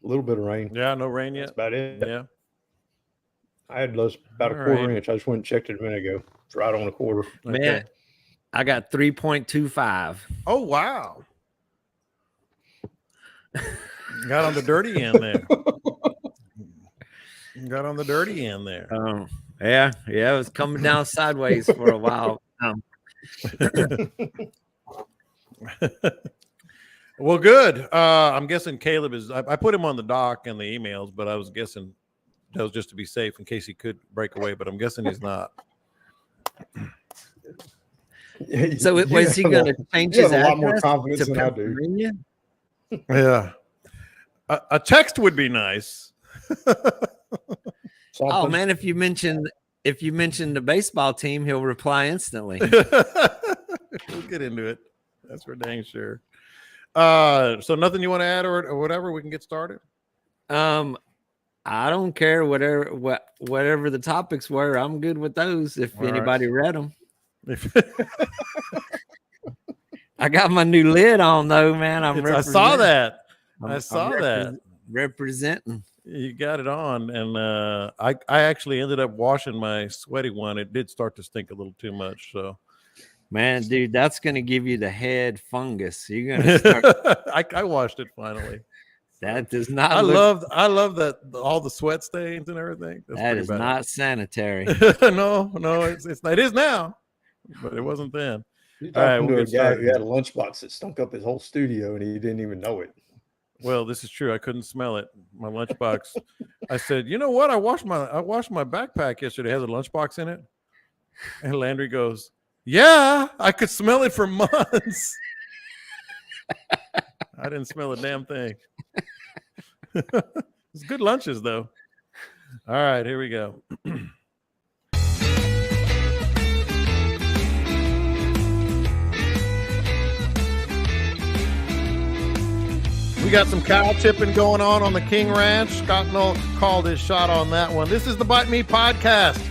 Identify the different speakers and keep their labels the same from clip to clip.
Speaker 1: little bit of rain.
Speaker 2: Yeah, no rain
Speaker 1: That's
Speaker 2: yet.
Speaker 1: about it.
Speaker 2: Yeah.
Speaker 1: I had about a
Speaker 2: All
Speaker 1: quarter
Speaker 2: right.
Speaker 1: inch. I just went and checked it a minute ago. It's right on a quarter.
Speaker 3: Man,
Speaker 2: Okay.
Speaker 3: I got 3.25.
Speaker 2: Oh wow. Got on the dirty end there. Got on the dirty end there.
Speaker 3: Yeah, it was coming down sideways for a while.
Speaker 2: Well, good. I'm guessing Caleb is. I put him on the dock and the emails, but I was guessing that was just to be safe in case he could break away. But I'm guessing he's not.
Speaker 3: So was he going to change his
Speaker 1: a lot more
Speaker 3: address
Speaker 1: confidence
Speaker 3: to
Speaker 1: than I do.
Speaker 3: Pennsylvania?
Speaker 2: Yeah. A text would be nice.
Speaker 3: Oh man, if you mention the baseball team, he'll reply instantly.
Speaker 2: We'll get into it. That's for dang sure. So nothing you want to add or whatever, we can get started.
Speaker 3: I don't care whatever the topics were. I'm good with those. If
Speaker 2: All
Speaker 3: anybody read them, I got my new lid on though, man.
Speaker 2: I saw that. I saw that.
Speaker 3: Representing.
Speaker 2: You got it on, and I actually ended up washing my sweaty one. It did start to stink a little too much, so.
Speaker 3: Man, dude, that's gonna give you the head fungus. You're gonna start.
Speaker 2: I washed it finally.
Speaker 3: That does not.
Speaker 2: I love that all the sweat stains and everything.
Speaker 3: That is bad. Not sanitary.
Speaker 2: No, it is now, but it wasn't then.
Speaker 1: You're talking to a guy who had a lunchbox that stunk up his whole studio and he didn't even know it.
Speaker 2: Well, this is true. I couldn't smell it. My lunchbox. I said, you know what? I washed my backpack yesterday. It has a lunchbox in it. And Landry goes, yeah, I could smell it for months. I didn't smell a damn thing. It's good lunches, though. All right, here we go. We got some cow tipping going on the King Ranch. Scott Knoll called his shot on that one. This is the Bite Me Podcast.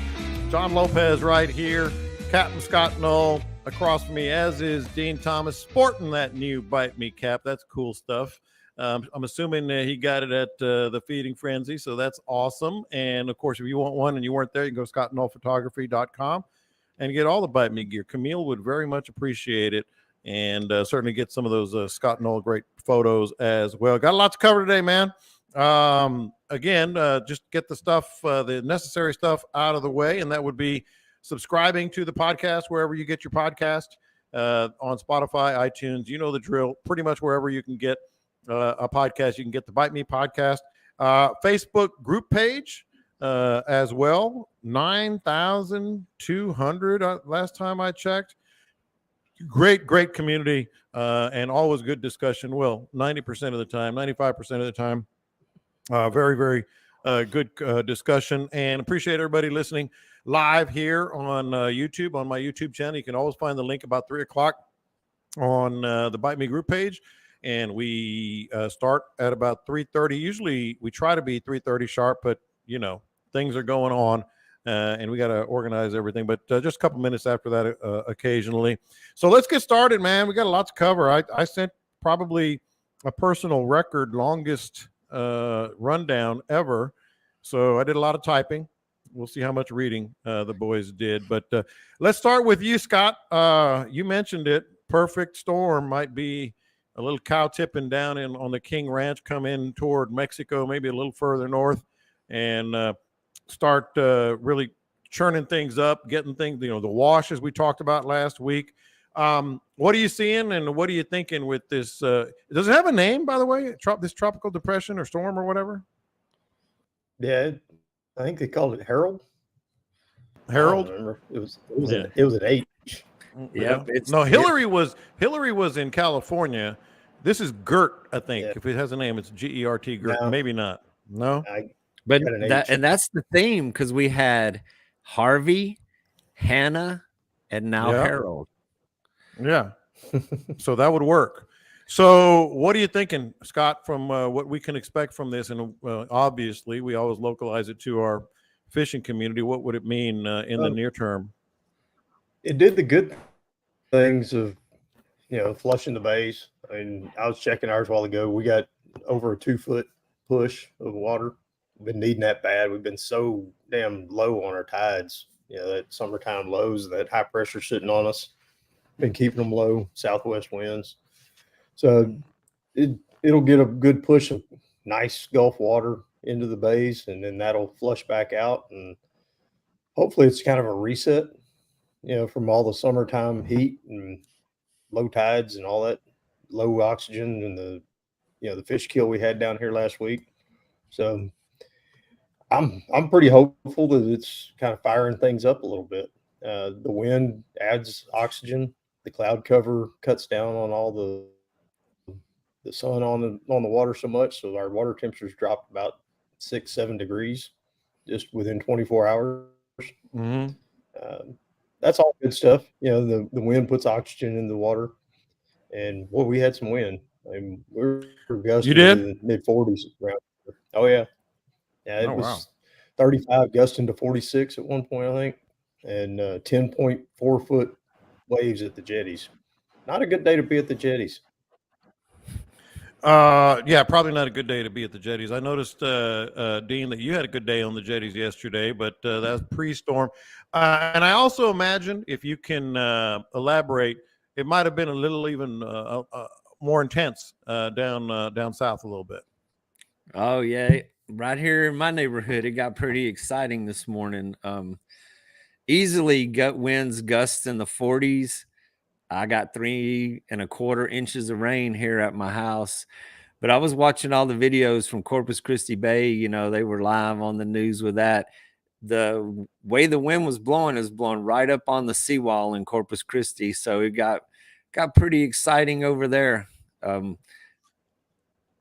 Speaker 2: John Lopez right here. Captain Scott Knoll across from me, as is Dean Thomas, sporting that new Bite Me cap. That's cool stuff. I'm assuming he got it at the Feeding Frenzy, so that's awesome. And, of course, if you want one and you weren't there, you can go to scottknollphotography.com and get all the Bite Me gear. Camille would very much appreciate it. And certainly get some of those Scott Knoll great photos as well. Got a lot to cover today, man. Again, just get the stuff, the necessary stuff out of the way, and that would be subscribing to the podcast wherever you get your podcast, on Spotify, iTunes. You know the drill. Pretty much wherever you can get a podcast, you can get the Bite Me Podcast. Facebook group page as well. 9,200 last time I checked. Great community, and always good discussion. Well, 90% of the time, 95% of the time, very good discussion, and appreciate everybody listening live here on YouTube, on my YouTube channel. You can always find the link about 3:00 on the Bite Me group page, and we start at about 3:30. Usually we try to be 3:30 sharp, but you know, things are going on. And we got to organize everything, but just a couple minutes after that occasionally. So let's get started, man. We got a lot to cover. I sent probably a personal record longest rundown ever. So I did a lot of typing. We'll see how much reading the boys did. But let's start with you, Scott. You mentioned it. Perfect storm might be a little cow tipping down on the King Ranch, come in toward Mexico, maybe a little further north, and start really churning things up, getting things, the washes we talked about last week. What are you seeing and what are you thinking with this? Does it have a name, by the way, this tropical depression or storm or whatever?
Speaker 1: Yeah, I think they called it Harold.
Speaker 2: Harold?
Speaker 1: It was an H.
Speaker 2: Yeah. No, Hillary was in California. This is Gert, I think. Yeah. If it has a name, it's Gert. Gert. No. Maybe not. No.
Speaker 3: But that's the theme, because we had Harvey, Hannah, and now Harold.
Speaker 2: Yeah. So that would work. So what are you thinking, Scott, from what we can expect from this? And obviously, we always localize it to our fishing community. What would it mean in the near term?
Speaker 1: It did the good things of, flushing the bays. I mean, I was checking ours a while ago. We got over a 2-foot push of water. We've been needing that bad. We've been so damn low on our tides. You know, that summertime lows, that high pressure sitting on us, been keeping them low, southwest winds. So it'll get a good push of nice Gulf water into the bays, and then that'll flush back out. And hopefully it's kind of a reset, you know, from all the summertime heat and low tides and all that low oxygen and the fish kill we had down here last week. So I'm pretty hopeful that it's kind of firing things up a little bit. The wind adds oxygen. The cloud cover cuts down on all the sun on the water so much, so our water temperatures dropped about 6-7 degrees just within 24 hours.
Speaker 2: Mm-hmm.
Speaker 1: That's all good stuff. You know, the wind puts oxygen in the water, and boy, we had some wind. I mean, we were gusting to the mid-40s around here. Oh yeah, it was 35 gusting to 46 at one point, I think, and 10.4 foot waves at the jetties. Not a good day to be at the jetties.
Speaker 2: Yeah, probably not a good day to be at the jetties. I noticed, Dean, that you had a good day on the jetties yesterday, but that's pre-storm. And I also imagine, if you can elaborate, it might have been a little even more intense down south a little bit.
Speaker 3: Oh yeah, right here in my neighborhood, it got pretty exciting this morning. Easily winds gusts in the 40s. I got 3¼ inches of rain here at my house, but I was watching all the videos from Corpus Christi Bay. You know, they were live on the news with that. The way the wind was blowing is blowing right up on the seawall in Corpus Christi. So it got pretty exciting over there.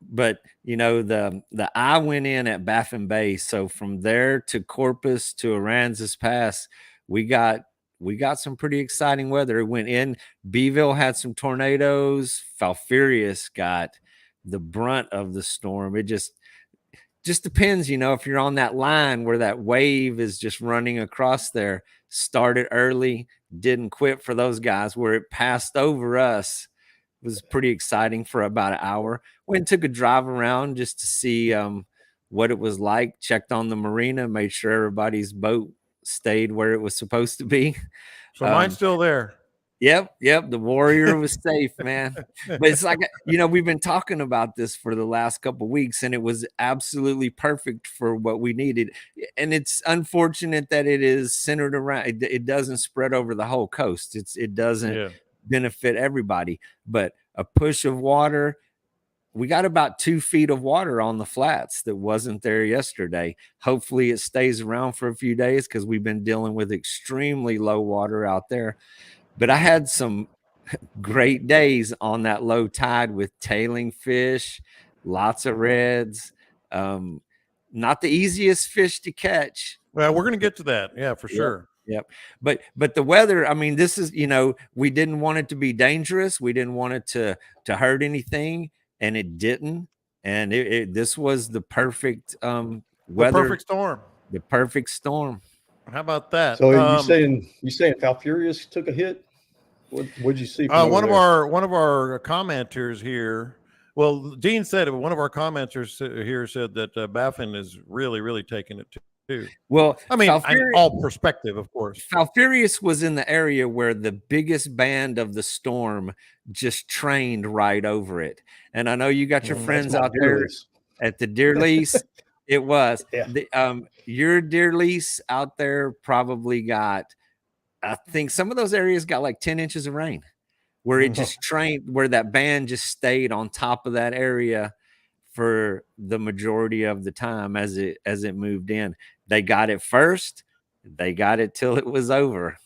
Speaker 3: But you know, the eye went in at Baffin Bay. So from there to Corpus to Aransas Pass, we got some pretty exciting weather. It went in. Beeville had some tornadoes. Falfurrias got the brunt of the storm. It just depends, you know, if you're on that line where that wave is just running across there. Started early, didn't quit for those guys. Where it passed over us was pretty exciting for about an hour. Went and took a drive around just to see what it was like. Checked on the marina, made sure everybody's boat stayed where it was supposed to be.
Speaker 2: So mine's still there.
Speaker 3: Yep. The Warrior was safe, man. But it's like, you know, we've been talking about this for the last couple of weeks, and it was absolutely perfect for what we needed. And it's unfortunate that it is centered around. It doesn't spread over the whole coast. It doesn't benefit everybody. But a push of water. We got about 2 feet of water on the flats that wasn't there yesterday. Hopefully it stays around for a few days, because we've been dealing with extremely low water out there. But I had some great days on that low tide with tailing fish, lots of reds. Not the easiest fish to catch.
Speaker 2: Well, we're going to get to that. Yeah, for sure.
Speaker 3: Yep. But the weather, I mean, this is, you know, we didn't want it to be dangerous. We didn't want it to hurt anything, and it didn't. And this was the perfect weather.
Speaker 2: The perfect storm.
Speaker 3: The perfect storm.
Speaker 2: How about that?
Speaker 1: So you saying Falfurrias took a hit? What'd you see?
Speaker 2: One of our commenters here. Well, Dean said it. One of our commenters here said that Baffin is really, really taking it too.
Speaker 3: Well,
Speaker 2: I mean, all perspective, of course.
Speaker 3: Falfurrias was in the area where the biggest band of the storm just trained right over it. And I know you got your friends out there at the Deer Lease. It was. Your Deer Lease out there probably got, I think some of those areas got like 10 inches of rain, where it just trained, where that band just stayed on top of that area for the majority of the time as it moved in. They got it first. They got it till it was over.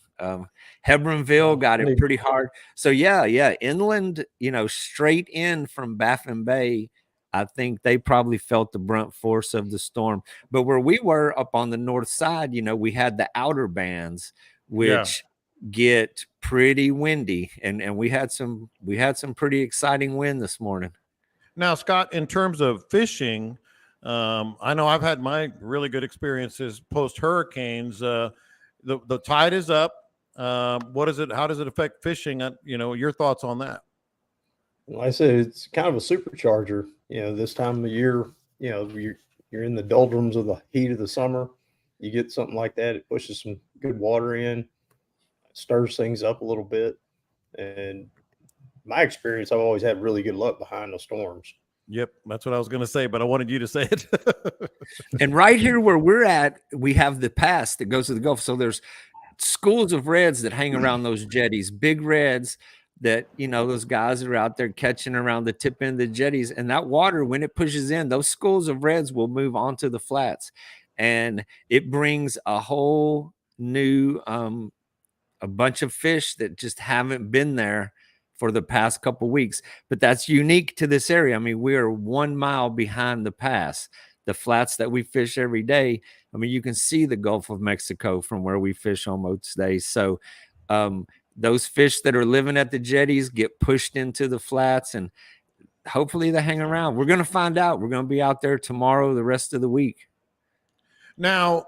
Speaker 3: Hebronville got it pretty hard. So yeah, inland, you know, straight in from Baffin Bay, I think they probably felt the brunt force of the storm. But where we were up on the north side, you know, we had the outer bands, which get pretty windy, and we had some pretty exciting wind this morning.
Speaker 2: Now, Scott, in terms of fishing, I know I've had my really good experiences post hurricanes. The tide is up. What is it? How does it affect fishing? You know, your thoughts on that?
Speaker 1: Like I said, it's kind of a supercharger. You know, this time of year, you know, you're in the doldrums of the heat of the summer, you get something like that, it pushes some good water in, stirs things up a little bit. And my experience, I've always had really good luck behind the storms.
Speaker 2: Yep, that's what I was going to say, but I wanted you to say it.
Speaker 3: And right here where we're at, we have the pass that goes to the Gulf. So there's schools of reds that hang around those jetties, big reds that, you know, those guys are out there catching around the tip end of the jetties. And that water, when it pushes in, those schools of reds will move onto the flats. And it brings a whole new, a bunch of fish that just haven't been there for the past couple of weeks. But that's unique to this area. I mean, we are 1 mile behind the pass. The flats that we fish every day, I mean, you can see the Gulf of Mexico from where we fish on most days. So those fish that are living at the jetties get pushed into the flats, and hopefully they hang around. We're going to find out. We're going to be out there tomorrow, the rest of the week.
Speaker 2: Now,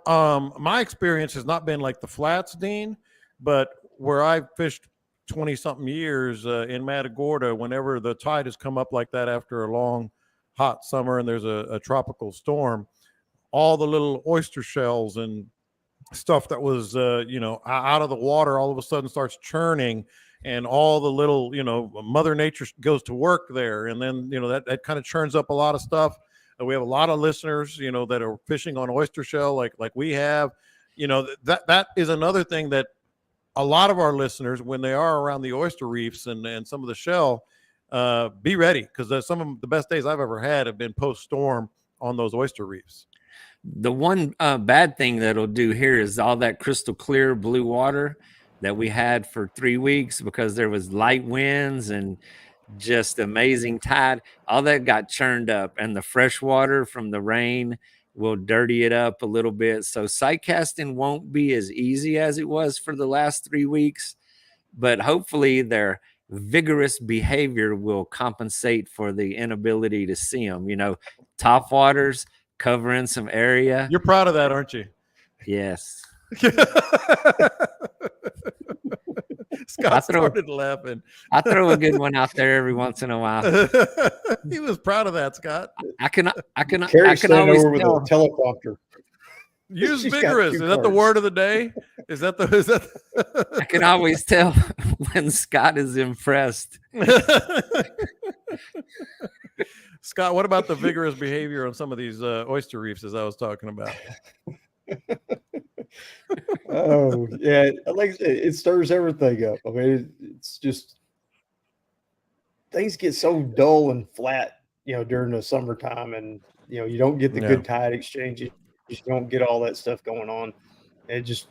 Speaker 2: my experience has not been like the flats, Dean, but where I've fished 20-something years in Matagorda, whenever the tide has come up like that after a long, hot summer and there's a tropical storm, all the little oyster shells and stuff that was, you know, out of the water all of a sudden starts churning, and all the little, you know, Mother Nature goes to work there. And then, you know, that kind of churns up a lot of stuff. We have a lot of listeners, you know, that are fishing on oyster shell like we have. You know, that is another thing that a lot of our listeners, when they are around the oyster reefs and some of the shell, be ready, because some of the best days I've ever had have been post-storm on those oyster reefs.
Speaker 3: The one bad thing that it'll do here is all that crystal clear blue water that we had for 3 weeks, because there was light winds and just amazing tide. All that got churned up, and the fresh water from the rain will dirty it up a little bit. So sight casting won't be as easy as it was for the last 3 weeks, but hopefully their vigorous behavior will compensate for the inability to see them. You know, top waters covering some area.
Speaker 2: You're proud of that, aren't you?
Speaker 3: Yes.
Speaker 2: Scott started laughing.
Speaker 3: I throw a good one out there every once in a while.
Speaker 2: He was proud of that, Scott.
Speaker 3: I can
Speaker 1: Carrie's
Speaker 3: always
Speaker 1: over with
Speaker 3: tell.
Speaker 1: a teleprompter.
Speaker 2: Use
Speaker 1: She's got
Speaker 2: vigorous.
Speaker 1: two
Speaker 2: Is that the
Speaker 1: cards.
Speaker 2: word of the day? Is that
Speaker 3: I can always tell when Scott is impressed.
Speaker 2: Scott, what about the vigorous behavior on some of these oyster reefs, as I was talking about?
Speaker 1: Oh yeah, like I said, it stirs everything up. I mean, it's just things get so dull and flat, you know, during the summertime, and you know, you don't get the good tide exchanges. You don't get all that stuff going on. It just,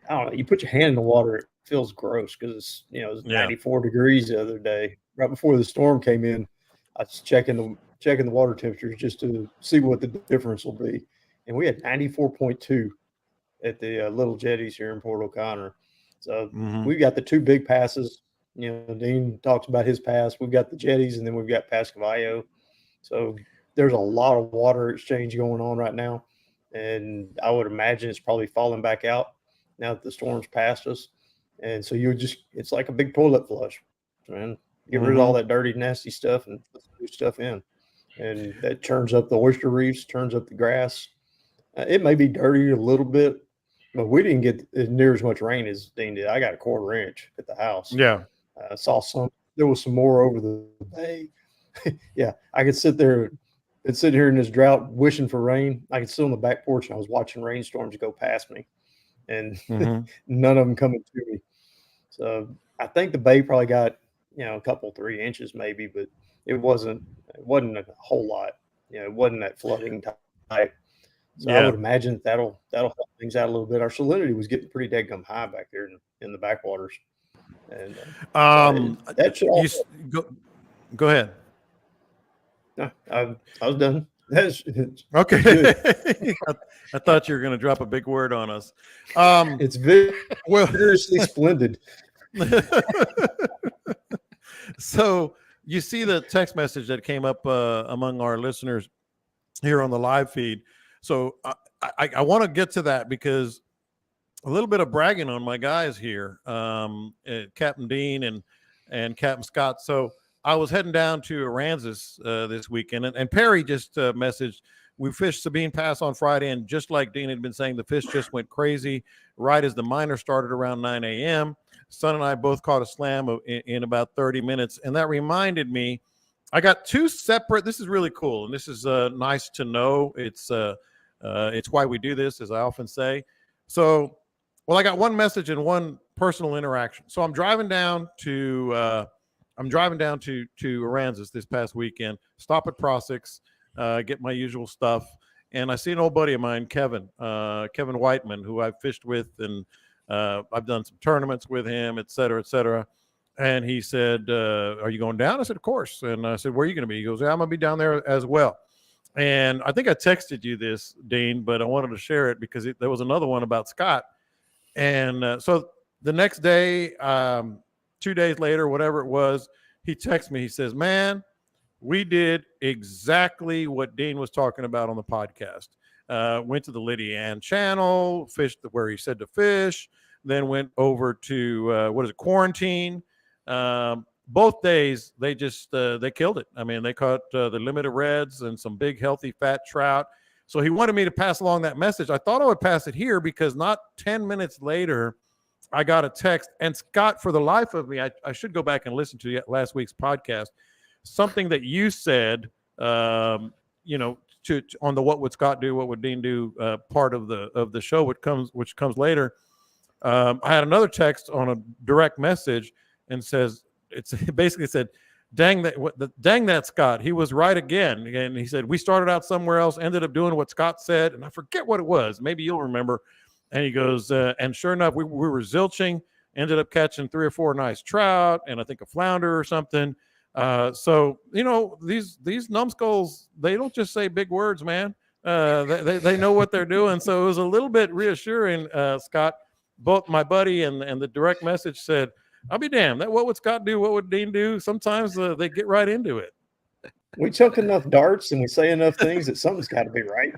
Speaker 1: I don't know. You put your hand in the water, it feels gross, because it's, you know, it was 94 degrees the other day, right before the storm came in. I was checking the water temperatures just to see what the difference will be, and we had 94.2 at the little jetties here in Port O'Connor. So we've got the two big passes. You know, Dean talks about his pass. We've got the jetties, and then we've got Pass Cavallo. So there's a lot of water exchange going on right now, and I would imagine it's probably falling back out now that the storm's passed us. And so it's like a big toilet flush, man. Get rid of all that dirty, nasty stuff and put new stuff in. And that turns up the oyster reefs, turns up the grass. It may be dirty a little bit, but we didn't get as near as much rain as Dean did. I got a 1/4 inch at the house.
Speaker 2: Yeah.
Speaker 1: I saw there was some more over the bay. Yeah. I could sit there and sit here in this drought wishing for rain. I could sit on the back porch and I was watching rainstorms go past me, and none of them coming to me. So I think the bay probably got, you know, a couple, 3 inches maybe, but it wasn't a whole lot. You know, it wasn't that flooding type. So I would imagine that'll help things out a little bit. Our salinity was getting pretty daggum high back there in the backwaters. And that should also,
Speaker 2: go ahead.
Speaker 1: No, I was done.
Speaker 2: Okay. I thought you were going to drop a big word on us.
Speaker 1: It's vigorously splendid.
Speaker 2: So you see the text message that came up among our listeners here on the live feed. So I want to get to that, because a little bit of bragging on my guys here, Captain Dean and Captain Scott. So I was heading down to Aransas this weekend, and Perry just messaged, we fished Sabine Pass on Friday, and just like Dean had been saying, the fish just went crazy right as the minor started around 9 a.m. Son and I both caught a slam in about 30 minutes, and that reminded me, I got two separate, this is really cool, and this is nice to know. It's why we do this, as I often say. So, well, I got one message and one personal interaction. So I'm driving down to Aransas this past weekend, stop at Prosix, get my usual stuff. And I see an old buddy of mine, Kevin Whiteman, who I've fished with, and I've done some tournaments with him, et cetera, et cetera. And he said, are you going down? I said, of course. And I said, where are you going to be? He goes, yeah, I'm going to be down there as well. And I think I texted you this, Dean, but I wanted to share it because there was another one about Scott. And so the next day, 2 days later, whatever it was, he texts me. He says, man, we did exactly what Dean was talking about on the podcast. Went to the Lydia Ann channel, fished where he said to fish, then went over to, quarantine. Both days, they just, they killed it. I mean, they caught the limited reds and some big, healthy, fat trout. So he wanted me to pass along that message. I thought I would pass it here because not 10 minutes later, I got a text. And Scott, for the life of me, I should go back and listen to last week's podcast. Something that you said, on the What Would Scott Do, What Would Dean Do part of the show, which comes later. I had another text on a direct message and it basically said, dang that Scott, he was right again. And he said, we started out somewhere else, ended up doing what Scott said, and I forget what it was. Maybe you'll remember. And he goes, and sure enough, we were zilching, ended up catching 3 or 4 nice trout, and I think a flounder or something. So, these numbskulls, they don't just say big words, man. They know what they're doing. So it was a little bit reassuring, Scott. Both my buddy and the direct message said, I'll be damned. What would Scott do? What would Dean do? Sometimes they get right into it.
Speaker 1: We chuck enough darts and we say enough things that something's got to be right.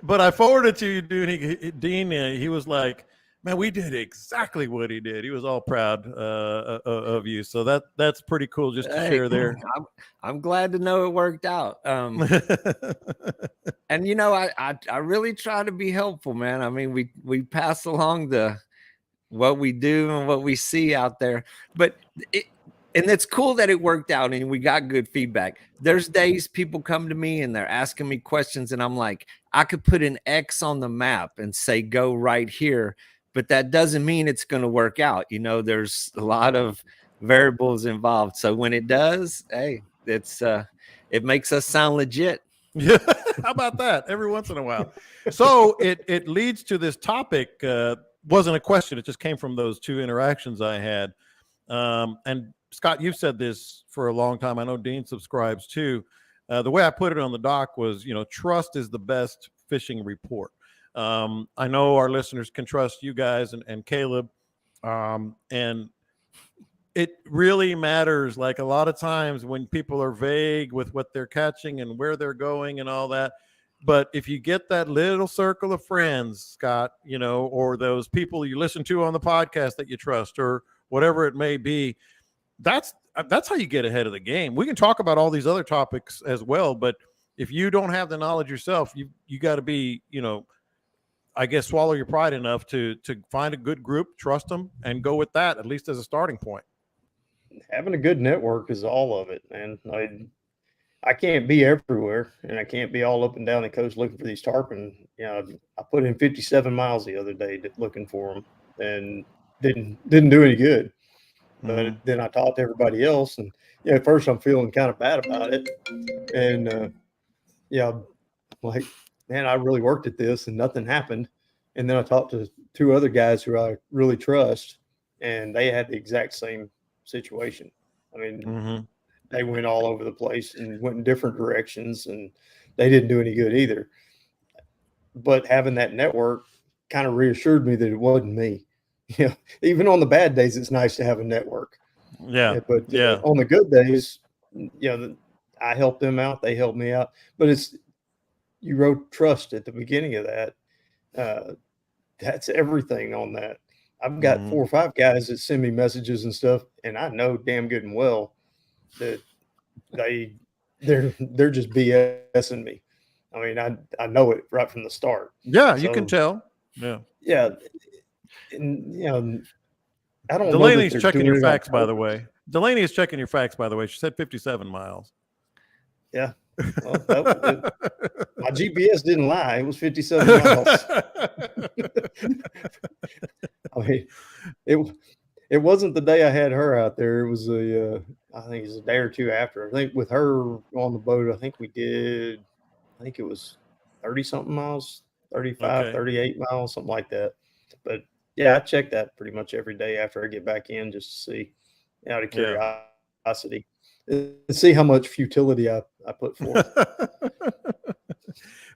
Speaker 2: But I forwarded to you, dude. Dean, he was like, man, we did exactly what he did. He was all proud of you. So that's pretty cool just to share there.
Speaker 3: I'm glad to know it worked out. And, I really try to be helpful, man. I mean, we pass along what we do and what we see out there. But and it's cool that it worked out and we got good feedback. There's days people come to me and they're asking me questions and I'm like, I could put an X on the map and say, go right here. But that doesn't mean it's going to work out. There's a lot of variables involved. So when it does, hey, it makes us sound legit.
Speaker 2: Yeah. How about that? Every once in a while. So it leads to this topic. Wasn't a question. It just came from those 2 interactions I had. And Scott, you've said this for a long time. I know Dean subscribes too. The way I put it on the doc was, trust is the best fishing report. I know our listeners can trust you guys and Caleb. And it really matters. Like a lot of times when people are vague with what they're catching and where they're going and all that. But if you get that little circle of friends, Scott, or those people you listen to on the podcast that you trust or whatever it may be, that's how you get ahead of the game. We can talk about all these other topics as well, but if you don't have the knowledge yourself, you got to be, I guess, swallow your pride enough to find a good group, trust them, and go with that, at least as a starting point.
Speaker 1: Having a good network is all of it, man. I can't be everywhere, and I can't be all up and down the coast looking for these tarpon. I put in 57 miles the other day looking for them, and didn't do any good. But then I talked to everybody else, and at first I'm feeling kind of bad about it, and like, man, I really worked at this and nothing happened. And then I talked to 2 other guys who I really trust, and they had the exact same situation. I mean, they went all over the place and went in different directions, and they didn't do any good either. But having that network kind of reassured me that it wasn't me. Even on the bad days, it's nice to have a network.
Speaker 2: Yeah.
Speaker 1: But on the good days, I helped them out. They helped me out. But you wrote trust at the beginning of that. That's everything on that. I've got 4 or 5 guys that send me messages and stuff, and I know damn good and well that they're just BSing me. I mean, I know it right from the start.
Speaker 2: Yeah, you can tell. Yeah.
Speaker 1: Yeah. And, you know, I don't know that
Speaker 2: Delaney's
Speaker 1: they're
Speaker 2: checking
Speaker 1: doing
Speaker 2: your
Speaker 1: it on
Speaker 2: facts, by the
Speaker 1: purpose.
Speaker 2: way. Delaney is checking your facts, by the way. She said 57 miles.
Speaker 1: Yeah. Well, my GPS didn't lie. It was 57 miles. I mean, it wasn't the day I had her out there. It was I think it was a day or two after. I think with her on the boat, I think it was 30 something miles, 35,
Speaker 2: Okay.
Speaker 1: 38 miles, something like that. But yeah, I check that pretty much every day after I get back in just to see, out of curiosity, and see how much futility I put forth.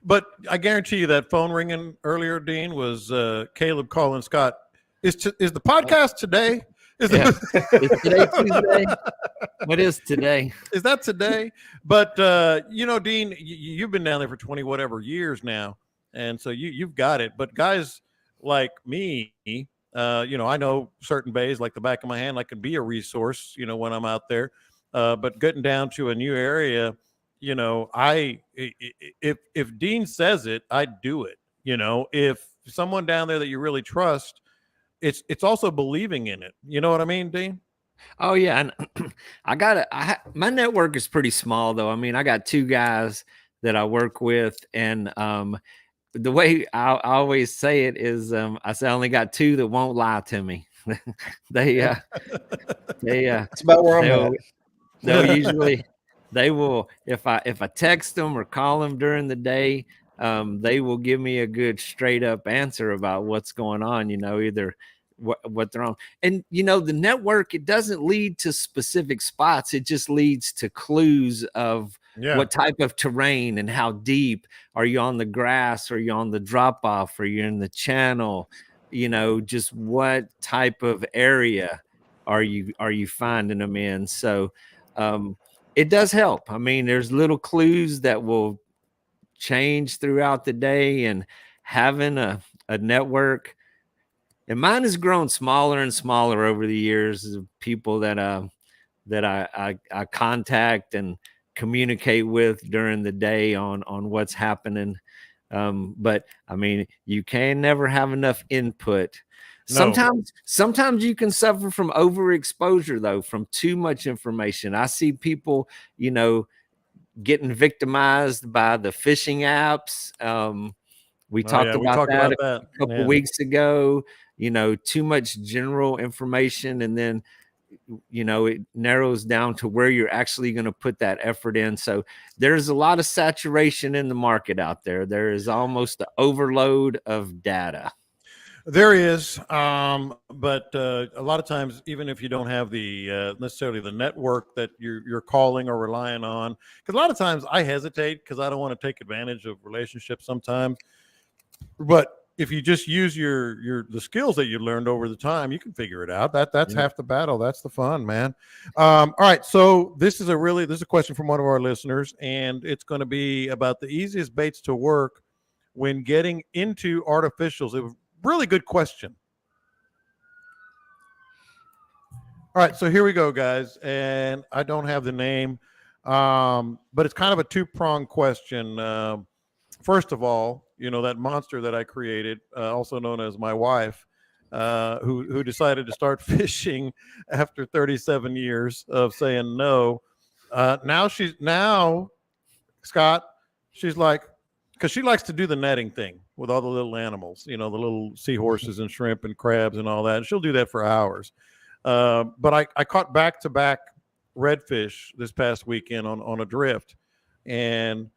Speaker 2: But I guarantee you that phone ringing earlier, Dean, was Caleb calling Scott. Is the podcast today? Is
Speaker 3: Is today Tuesday? What is today?
Speaker 2: Is that today? But you know, Dean, you've been down there for 20 whatever years now, and so you've got it. But guys like me, you know, I know certain bays like the back of my hand. I can be a resource, you know, when I'm out there. But getting down to a new area, you know, if Dean says it, I do it. You know, if someone down there that you really trust, it's also believing in it. You know what I mean, Dean?
Speaker 3: Oh yeah, and my network is pretty small though. I mean, I got 2 guys that I work with, and the way I always say it is, I say I only got 2 that won't lie to me. they
Speaker 1: That's about where I'm at.
Speaker 3: They'll usually they will, if I text them or call them during the day, they will give me a good straight up answer about what's going on, you know, either what they're on. And you know, the network, it doesn't lead to specific spots, it just leads to clues of what type of terrain and how deep. Are you on the grass? Are you on the drop off? Are you in the channel? You know, just what type of area are you finding them in? So it does help. I mean, there's little clues that will change throughout the day, and having a network, and mine has grown smaller and smaller over the years, of people that I contact and communicate with during the day on what's happening. But I mean, you can never have enough input.
Speaker 2: No.
Speaker 3: Sometimes you can suffer from overexposure, though, from too much information. I see people, you know, getting victimized by the phishing apps. We talked about that a couple weeks ago. You know, too much general information, and then, you know, it narrows down to where you're actually going to put that effort in. So there's a lot of saturation in the market out there. There is almost an overload of data.
Speaker 2: There is, but a lot of times, even if you don't have the necessarily the network that you're calling or relying on, because a lot of times I hesitate because I don't want to take advantage of relationships sometimes. But if you just use the skills that you learned over the time, you can figure it out. That's half the battle. That's the fun, man. All right, so this is a question from one of our listeners, and it's going to be about the easiest baits to work when getting into artificials. It was a really good question. All right, so here we go, guys, and I don't have the name, but it's kind of a 2-pronged question. First of all, you know, that monster that I created, also known as my wife, who decided to start fishing after 37 years of saying no. Now, Scott, she's like, because she likes to do the netting thing with all the little animals, you know, the little seahorses and shrimp and crabs and all that. And she'll do that for hours. But I caught back-to-back redfish this past weekend on a drift, and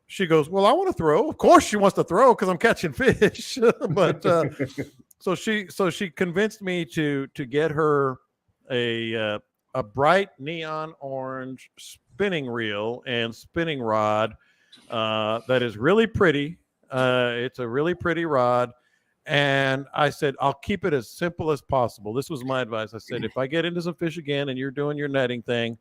Speaker 2: she goes, well, I want to throw. Of course she wants to throw because I'm catching fish. But so she convinced me to get her a bright neon orange spinning reel and spinning rod that is really pretty. It's a really pretty rod. And I said, I'll keep it as simple as possible. This was my advice. I said, if I get into some fish again and you're doing your netting thing,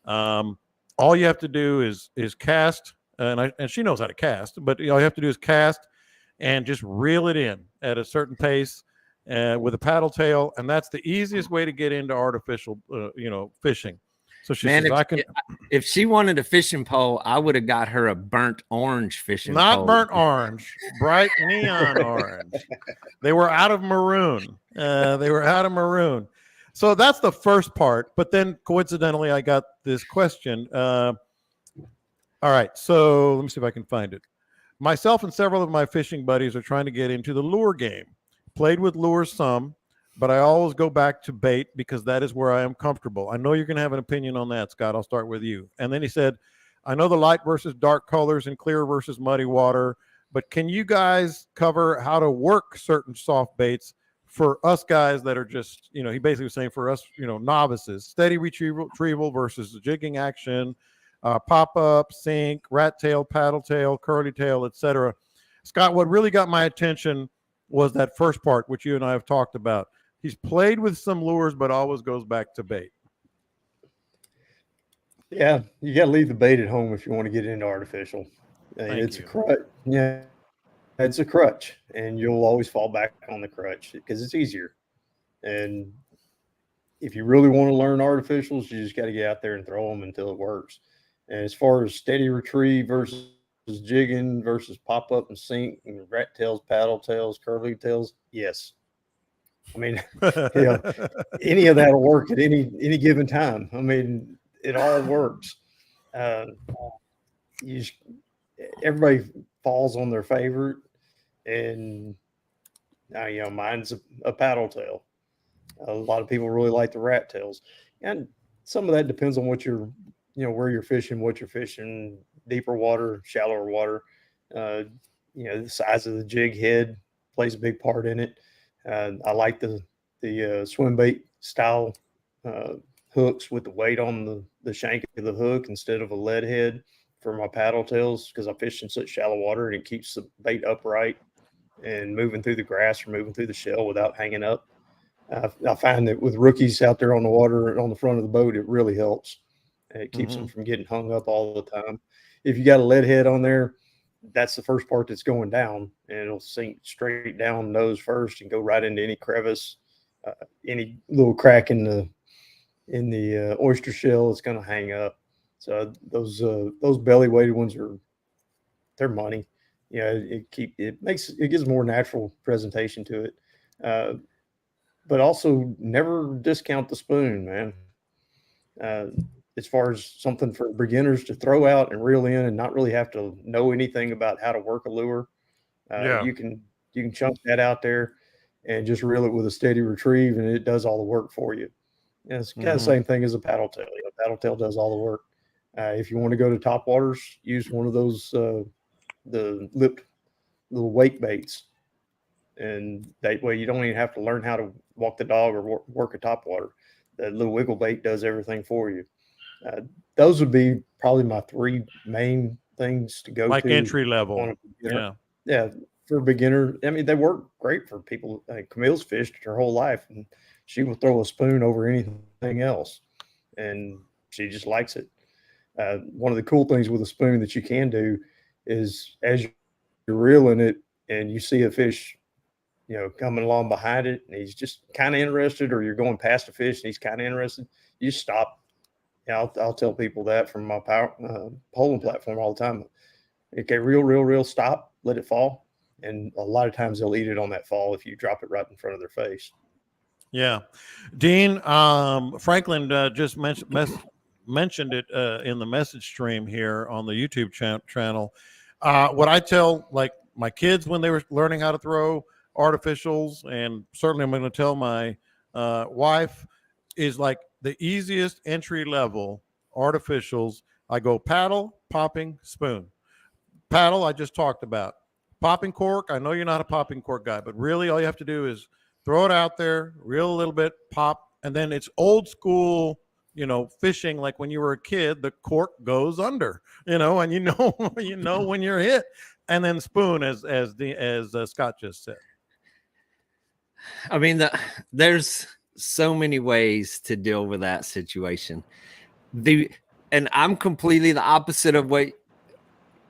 Speaker 2: all you have to do is cast. And she knows how to cast, but all you have to do is cast and just reel it in at a certain pace. with a paddle tail, and that's the easiest way to get into artificial, fishing. So she
Speaker 3: Man,
Speaker 2: says, I can.
Speaker 3: if she wanted a fishing pole, I would have got her a burnt orange fishing pole.
Speaker 2: Not burnt orange, bright neon orange. They were out of maroon. So that's the first part. But then coincidentally, I got this question. All right. So let me see if I can find it. Myself and several of my fishing buddies are trying to get into the lure game. Played with lures some, but I always go back to bait because that is where I am comfortable. I know you're going to have an opinion on that, Scott. I'll start with you. And then he said, I know the light versus dark colors and clear versus muddy water, but can you guys cover how to work certain soft baits for us guys that are just, he basically was saying for us, novices, steady retrieval versus jigging action, pop-up, sink, rat tail, paddle tail, curly tail, etc. Scott, what really got my attention was that first part, which you and I have talked about. He's played with some lures, but always goes back to bait.
Speaker 1: Yeah, you got to leave the bait at home if you want to get into artificial. It's a crutch. Yeah, it's a crutch, and you'll always fall back on the crutch because it's easier. And if you really want to learn artificials, you just got to get out there and throw them until it works. And as far as steady retrieve versus jigging versus pop up and sink and rat tails, paddle tails, curly tails, yes. I mean, any of that will work at any given time. I mean, it all works. Everybody falls on their favorite, and mine's a paddle tail. A lot of people really like the rat tails, and some of that depends on what you're, where you're fishing, what you're fishing, deeper water, shallower water. The size of the jig head plays a big part in it. I like the swim bait style hooks with the weight on the shank of the hook instead of a lead head for my paddle tails because I fish in such shallow water and it keeps the bait upright and moving through the grass or moving through the shell without hanging up. I find that with rookies out there on the water on the front of the boat, it really helps. It keeps them from getting hung up all the time. If you got a lead head on there, that's the first part that's going down, and it'll sink straight down nose first and go right into any crevice, any little crack in the oyster shell. It's going to hang up. So those belly weighted ones they're money. It gives more natural presentation to it. But also never discount the spoon, man. As far as something for beginners to throw out and reel in and not really have to know anything about how to work a lure. You can chunk that out there and just reel it with a steady retrieve, and it does all the work for you. And it's kind of the same thing as a paddle tail. Paddle tail does all the work. If you want to go to top waters, use one of those the lipped little wake baits, and that way you don't even have to learn how to walk the dog or work a top water. That little wiggle bait does everything for you. Those would be probably my three main things to go
Speaker 2: like
Speaker 1: to.
Speaker 2: Entry level.
Speaker 1: Yeah. For a beginner, I mean, they work great for people. Camille's fished her whole life, and she will throw a spoon over anything else, and she just likes it. One of the cool things with a spoon that you can do is as you're reeling it and you see a fish, coming along behind it, and he's just kind of interested, or you're going past a fish and he's kind of interested, you stop. I'll tell people that from my polling platform all the time. Okay, reel, stop, let it fall. And a lot of times they'll eat it on that fall if you drop it right in front of their face.
Speaker 2: Yeah. Dean, Franklin just mentioned it in the message stream here on the YouTube channel. What I tell like my kids when they were learning how to throw artificials, and certainly I'm going to tell my wife, is like the easiest entry level artificials. I go paddle, popping, spoon. Paddle, I just talked about. Popping cork, I know you're not a popping cork guy, but really all you have to do is throw it out there, reel a little bit, pop, and then it's old school, fishing like when you were a kid, the cork goes under, and you know when you're hit, and then spoon as Scott just said.
Speaker 3: I mean, there's so many ways to deal with that situation. And I'm completely the opposite of what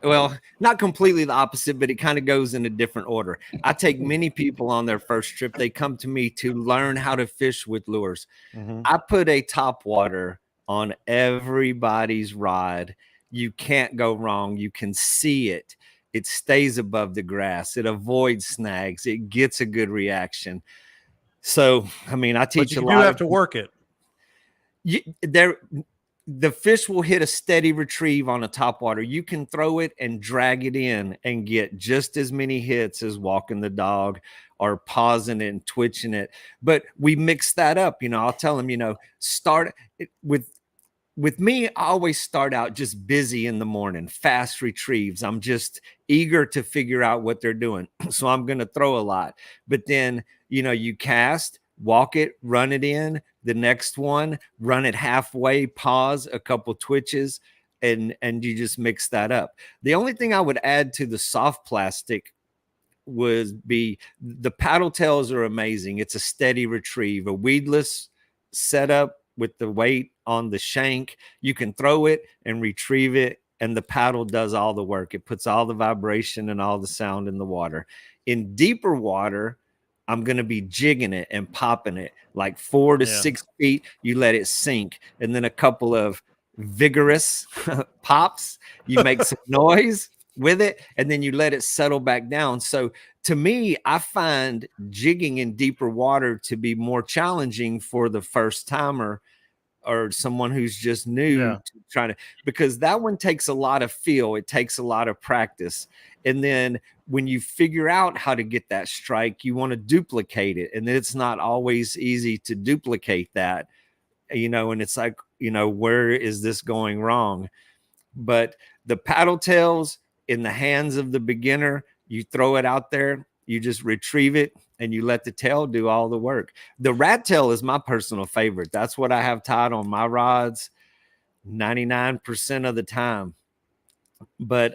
Speaker 3: Well, not completely the opposite, but it kind of goes in a different order. I take many people on their first trip. They come to me to learn how to fish with lures.
Speaker 2: Mhm.
Speaker 3: I put a top water on everybody's rod. You can't go wrong. You can see it. It stays above the grass. It avoids snags. It gets a good reaction. So, I mean, I
Speaker 2: But
Speaker 3: teach a
Speaker 2: you
Speaker 3: lot.
Speaker 2: do have to work it.
Speaker 3: The fish will hit a steady retrieve on a top water. You can throw it and drag it in and get just as many hits as walking the dog or pausing it and twitching it. But we mix that up. You know, I'll tell them, you know, start with me. I always start out just busy in the morning, fast retrieves. I'm just eager to figure out what they're doing. So I'm going to throw a lot. But then, you know, you cast, walk it, run it in. The next one, run it halfway, pause, a couple twitches, and you just mix that up. The only thing I would add to the soft plastic would be the paddle tails are amazing. It's a steady retrieve, a weedless setup with the weight on the shank. You can throw it and retrieve it, and the paddle does all the work. It puts all the vibration and all the sound in the water. In deeper water, I'm going to be jigging it and popping it like 4 to 6 feet. You let it sink, and then a couple of vigorous pops. You make some noise with it, and then you let it settle back down. So to me, I find jigging in deeper water to be more challenging for the first timer or someone who's just new to trying to, because that one takes a lot of feel. It takes a lot of practice. And then when you figure out how to get that strike, you want to duplicate it. And it's not always easy to duplicate that, you know, and it's like, you know, where is this going wrong? But the paddle tails in the hands of the beginner, you throw it out there, you just retrieve it, and you let the tail do all the work. The rat tail is my personal favorite. That's what I have tied on my rods 99% of the time. But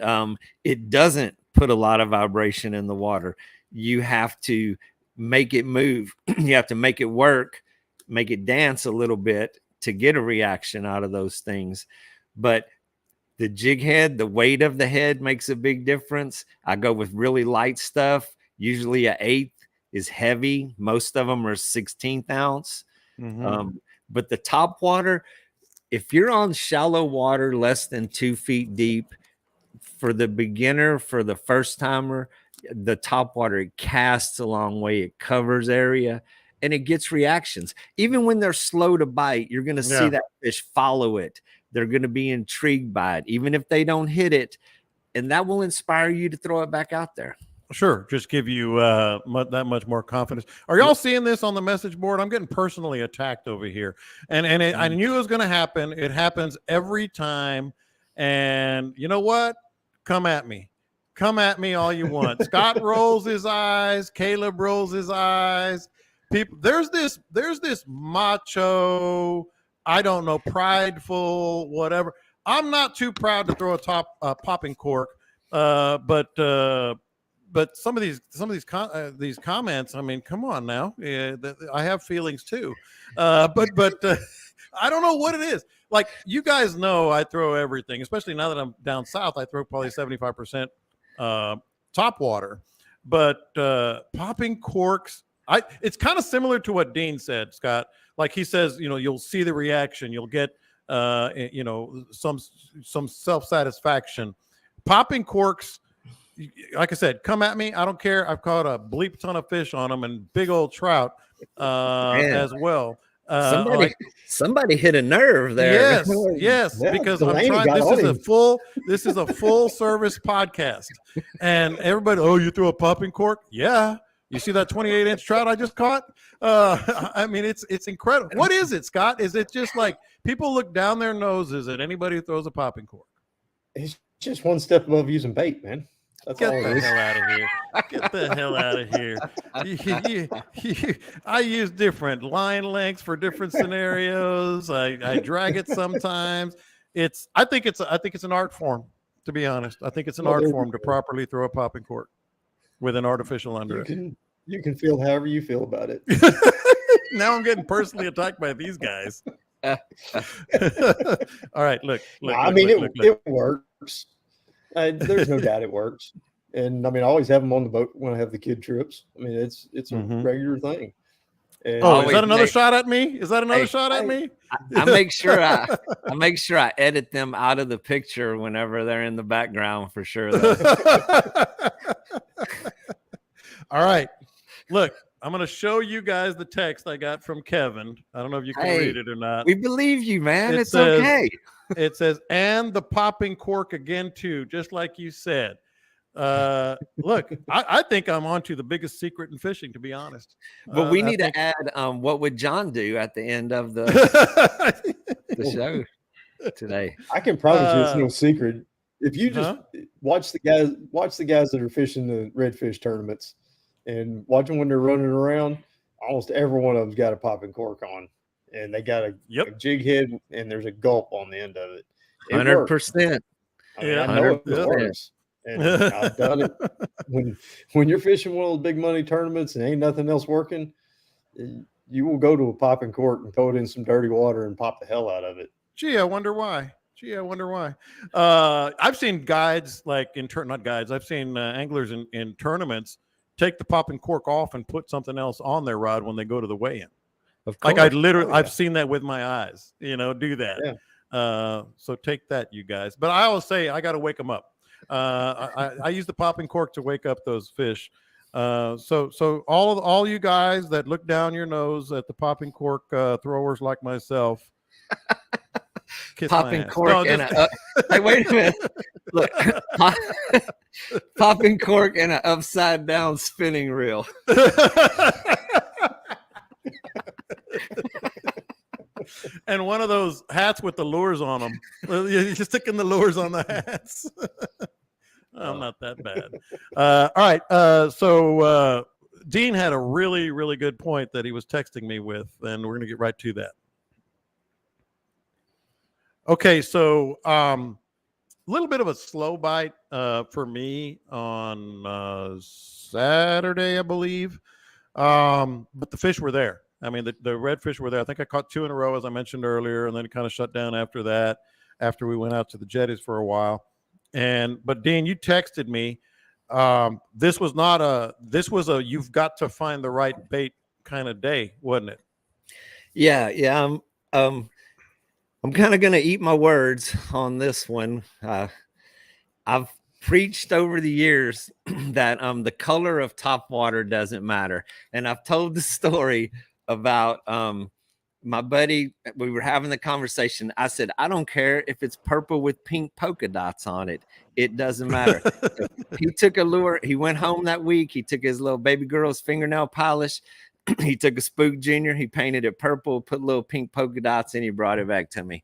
Speaker 3: it doesn't put a lot of vibration in the water. You have to make it move. You have to make it work, make it dance a little bit to get a reaction out of those things. But the jig head, the weight of the head makes a big difference. I go with really light stuff. Usually an 1/8 is heavy. Most of them are 16th ounce. But the top water, if you're on shallow water, less than 2 feet deep, for the beginner, for the first timer, the top water, it casts a long way. It covers area and it gets reactions. Even when they're slow to bite, you're going to see that fish follow it. They're going to be intrigued by it, even if they don't hit it. And that will inspire you to throw it back out there.
Speaker 2: Sure. Just give you that much more confidence. Are y'all seeing this on the message board? I'm getting personally attacked over here. And I knew it was going to happen. It happens every time. And you know what? Come at me. Come at me all you want. Scott rolls his eyes. Caleb rolls his eyes. People, there's this macho, I don't know, prideful, whatever. I'm not too proud to throw a popping cork, but some of these comments, I mean, come on now. I have feelings too, but I don't know what it is. Like, you guys know I throw everything, especially now that I'm down south. I throw probably 75% top water, but popping corks, it's kind of similar to what Dean said, Scott. Like he says, you know, you'll see the reaction, you'll get you know, some self-satisfaction. Popping corks, like I said, come at me. I don't care. I've caught a bleep ton of fish on them and big old trout as well.
Speaker 3: Somebody hit a nerve there.
Speaker 2: Yes, because I'm trying. This is a full service podcast, and everybody. Oh, you threw a popping cork? Yeah. You see that 28-inch trout I just caught? I mean, it's incredible. What is it, Scott? Is it just like people look down their noses at anybody who throws a popping cork?
Speaker 1: It's just one step above using bait, man. That's
Speaker 2: Get
Speaker 1: all
Speaker 2: the
Speaker 1: it is.
Speaker 2: hell out of here. Get the hell out of here. I use different line lengths for different scenarios. I drag it sometimes. I think it's an art form, to be honest. I think it's an art form to properly throw a popping cork with an artificial under it.
Speaker 1: You can feel however you feel about it.
Speaker 2: Now I'm getting personally attacked by these guys. All right, look.
Speaker 1: It works. There's no doubt it works. And I mean, I always have them on the boat when I have the kid trips. I mean, it's a regular thing. And
Speaker 2: Oh, is that another shot at me? Is that another shot at me?
Speaker 3: I make sure I edit them out of the picture whenever they're in the background for sure.
Speaker 2: All right. Look, I'm going to show you guys the text I got from Kevin. I don't know if you can read it or not.
Speaker 3: We believe you, man. It's
Speaker 2: says,
Speaker 3: okay.
Speaker 2: It says, and the popping cork again, too, just like you said. Look, I think I'm onto the biggest secret in fishing, to be honest.
Speaker 3: But we need to add what would John do at the end of the show today.
Speaker 1: I can promise you it's no secret. If you just watch the guys that are fishing the redfish tournaments and watch them when they're running around, almost every one of them's got a popping cork on, and they got a jig head, and there's a gulp on the end of it.
Speaker 3: 100%.
Speaker 1: I know it works. And I've done it when you're fishing one of those big money tournaments and ain't nothing else working, you will go to a popping cork and throw it in some dirty water and pop the hell out of it.
Speaker 2: Gee, I wonder why. I've seen guides not guides. I've seen anglers in tournaments take the popping cork off and put something else on their rod when they go to the weigh-in. Like I've seen that with my eyes, do that.
Speaker 1: Yeah.
Speaker 2: So take that, you guys. But I always say I got to wake them up. I use the popping cork to wake up those fish. So all you guys that look down your nose at the popping cork throwers like myself, kiss
Speaker 3: popping cork hey, wait a minute. Look, popping cork and an upside down spinning reel.
Speaker 2: And one of those hats with the lures on them. You're sticking the lures on the hats. I'm not that bad. All right. So Dean had a really, really good point that he was texting me with, and we're going to get right to that. Okay. So a little bit of a slow bite for me on Saturday, I believe. But the fish were there. I mean, the redfish were there. I think I caught 2 in a row, as I mentioned earlier, and then it kind of shut down after that, after we went out to the jetties for a while. But Dean, you texted me. This was a you've got to find the right bait kind of day, wasn't it?
Speaker 3: Yeah. I'm kind of going to eat my words on this one. I've preached over the years that the color of top water doesn't matter. And I've told the story about my buddy. We were having the conversation. I said, I don't care if it's purple with pink polka dots on it. It doesn't matter. He took a lure. He went home that week. He took his little baby girl's fingernail polish. He took a Spook Junior. He painted it purple, put little pink polka dots, and he brought it back to me.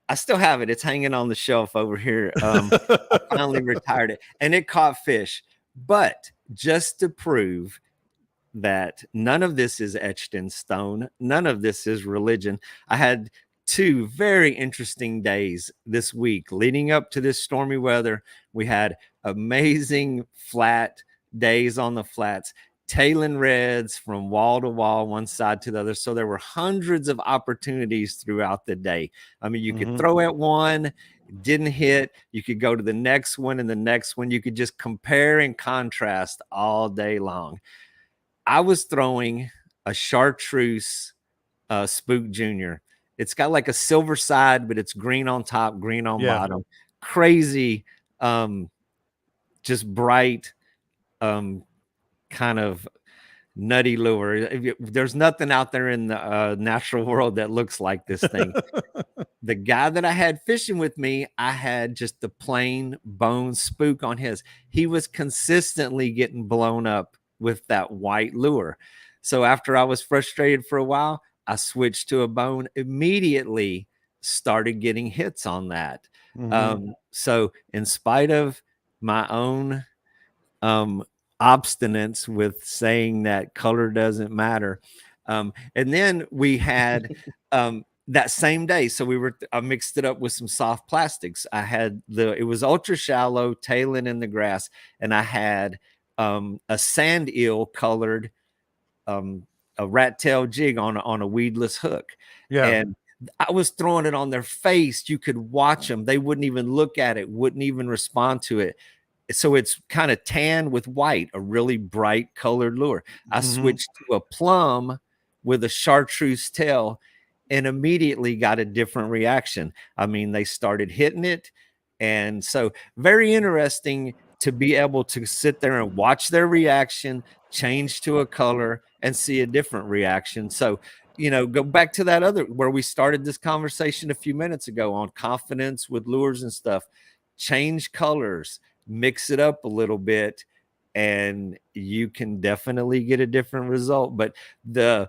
Speaker 3: I still have it. It's hanging on the shelf over here. I finally retired it, and it caught fish. But just to prove that none of this is etched in stone, none of this is religion, I had 2 very interesting days this week leading up to this stormy weather. We had amazing flat days on the flats, tailing reds from wall to wall, one side to the other. So there were hundreds of opportunities throughout the day. I mean, you could throw at one, didn't hit. You could go to the next one and the next one. You could just compare and contrast all day long. I was throwing a chartreuse Spook Junior. It's got like a silver side, but it's green on top, green on bottom. Crazy, just bright, kind of nutty lure. There's nothing out there in the natural world that looks like this thing. The guy that I had fishing with me, I had just the plain bone Spook on his. He was consistently getting blown up with that white lure. So after I was frustrated for a while, I switched to a bone, immediately started getting hits on that. So in spite of my own obstinance with saying that color doesn't matter. And then we had that same day. So I mixed it up with some soft plastics. I had it was ultra shallow, tailing in the grass. And I had a sand eel colored a rat tail jig on a weedless hook.
Speaker 2: Yeah.
Speaker 3: And I was throwing it on their face. You could watch them. They wouldn't even look at it, wouldn't even respond to it. So it's kind of tan with white, a really bright colored lure. I switched to a plum with a chartreuse tail and immediately got a different reaction. I mean, they started hitting it. And so very interesting to be able to sit there and watch their reaction, change to a color, and see a different reaction. So, you know, go back to that other where we started this conversation a few minutes ago on confidence with lures and stuff. Change colors, mix it up a little bit, and you can definitely get a different result. But the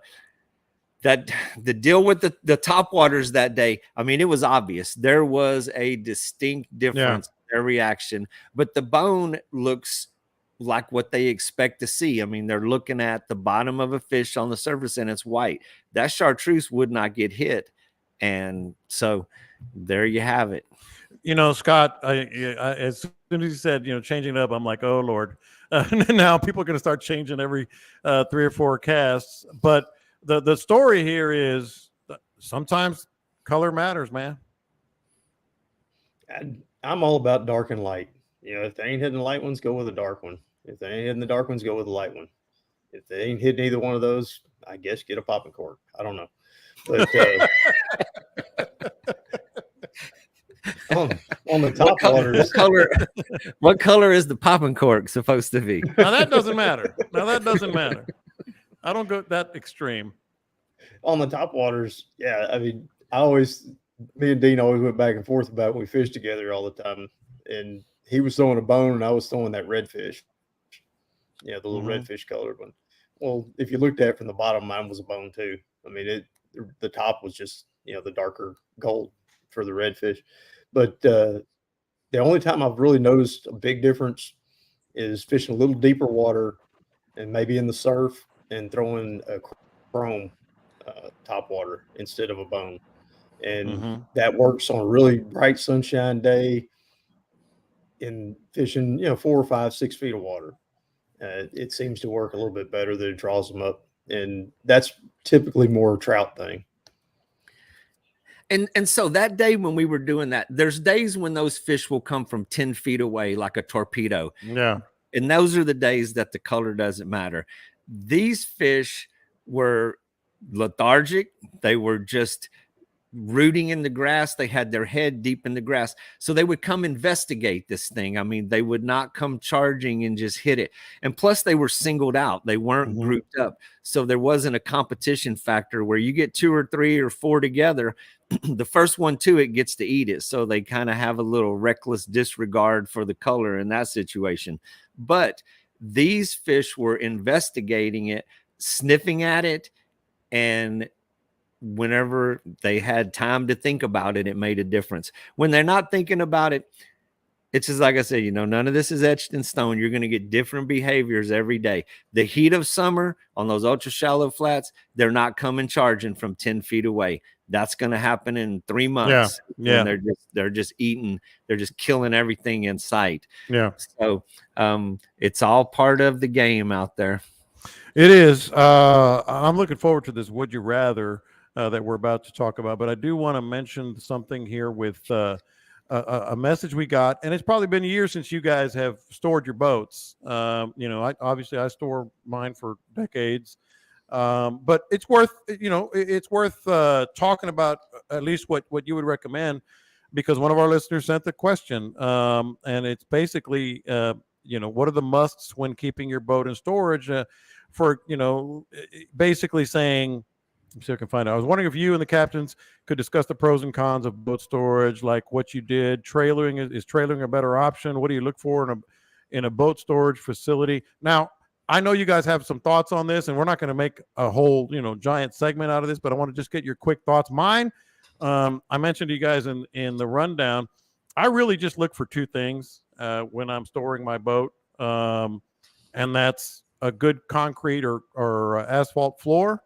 Speaker 3: deal with the top waters that day, I mean, it was obvious. There was a distinct difference in their reaction, but the bone looks like what they expect to see. I mean, they're looking at the bottom of a fish on the surface and it's white. That chartreuse would not get hit. And so there you have it.
Speaker 2: You know, Scott, as soon as you said, you know, changing it up, I'm like, oh, Lord. Now people are going to start changing every 3 or 4 casts. But the story here is sometimes color matters, man.
Speaker 1: I'm all about dark and light. You know, if they ain't hitting the light ones, go with a dark one. If they ain't hitting the dark ones, go with a light one. If they ain't hitting either one of those, I guess get a popping cork. I don't know. But on the top waters,
Speaker 3: what color is the popping cork supposed to be?
Speaker 2: Now that doesn't matter. I don't go that extreme.
Speaker 1: On the top waters, yeah. I mean, me and Dean always went back and forth about it. We fished together all the time, and he was throwing a bone, and I was throwing that redfish. Yeah, the little redfish colored one. Well, if you looked at it from the bottom, mine was a bone too. I mean, the top was just, you know, the darker gold for the redfish. But the only time I've really noticed a big difference is fishing a little deeper water and maybe in the surf and throwing a chrome top water instead of a bone. And that works on a really bright sunshine day in fishing, you know, 4 or 5, 6 feet of water. It seems to work a little bit better that it draws them up. And that's typically more a trout thing.
Speaker 3: And so that day when we were doing that, there's days when those fish will come from 10 feet away like a torpedo.
Speaker 2: Yeah.
Speaker 3: And those are the days that the color doesn't matter. These fish were lethargic. They were just rooting in the grass. They had their head deep in the grass. So they would come investigate this thing. I mean, they would not come charging and just hit it. And plus they were singled out. They weren't grouped up. So there wasn't a competition factor where you get 2 or 3 or 4 together. The first one to it gets to eat it. So they kind of have a little reckless disregard for the color in that situation. But these fish were investigating it, sniffing at it, and whenever they had time to think about it, it made a difference. When they're not thinking about it, it's just like I said, you know, none of this is etched in stone. You're going to get different behaviors every day. The heat of summer on those ultra shallow flats, they're not coming charging from 10 feet away. That's going to happen in 3 months.
Speaker 2: Yeah.
Speaker 3: They're just eating. They're just killing everything in sight.
Speaker 2: Yeah.
Speaker 3: So it's all part of the game out there.
Speaker 2: It is. I'm looking forward to this Would You Rather that we're about to talk about. But I do want to mention something here with a message we got. And it's probably been years since you guys have stored your boats. You know, I store mine for decades. But it's worth, you know, it's worth talking about at least what you would recommend, because one of our listeners sent the question, and it's basically, you know, what are the musts when keeping your boat in storage? For, you know, basically saying, let's see if I can find out. I was wondering if you and the captains could discuss the pros and cons of boat storage, like what you did. Trailering, is trailering a better option? What do you look for in a boat storage facility? Now, I know you guys have some thoughts on this, and we're not going to make a whole, you know, giant segment out of this, but I want to just get your quick thoughts. Mine, I mentioned to you guys in the rundown, I really just look for 2 things when I'm storing my boat, and that's a good concrete or asphalt floor,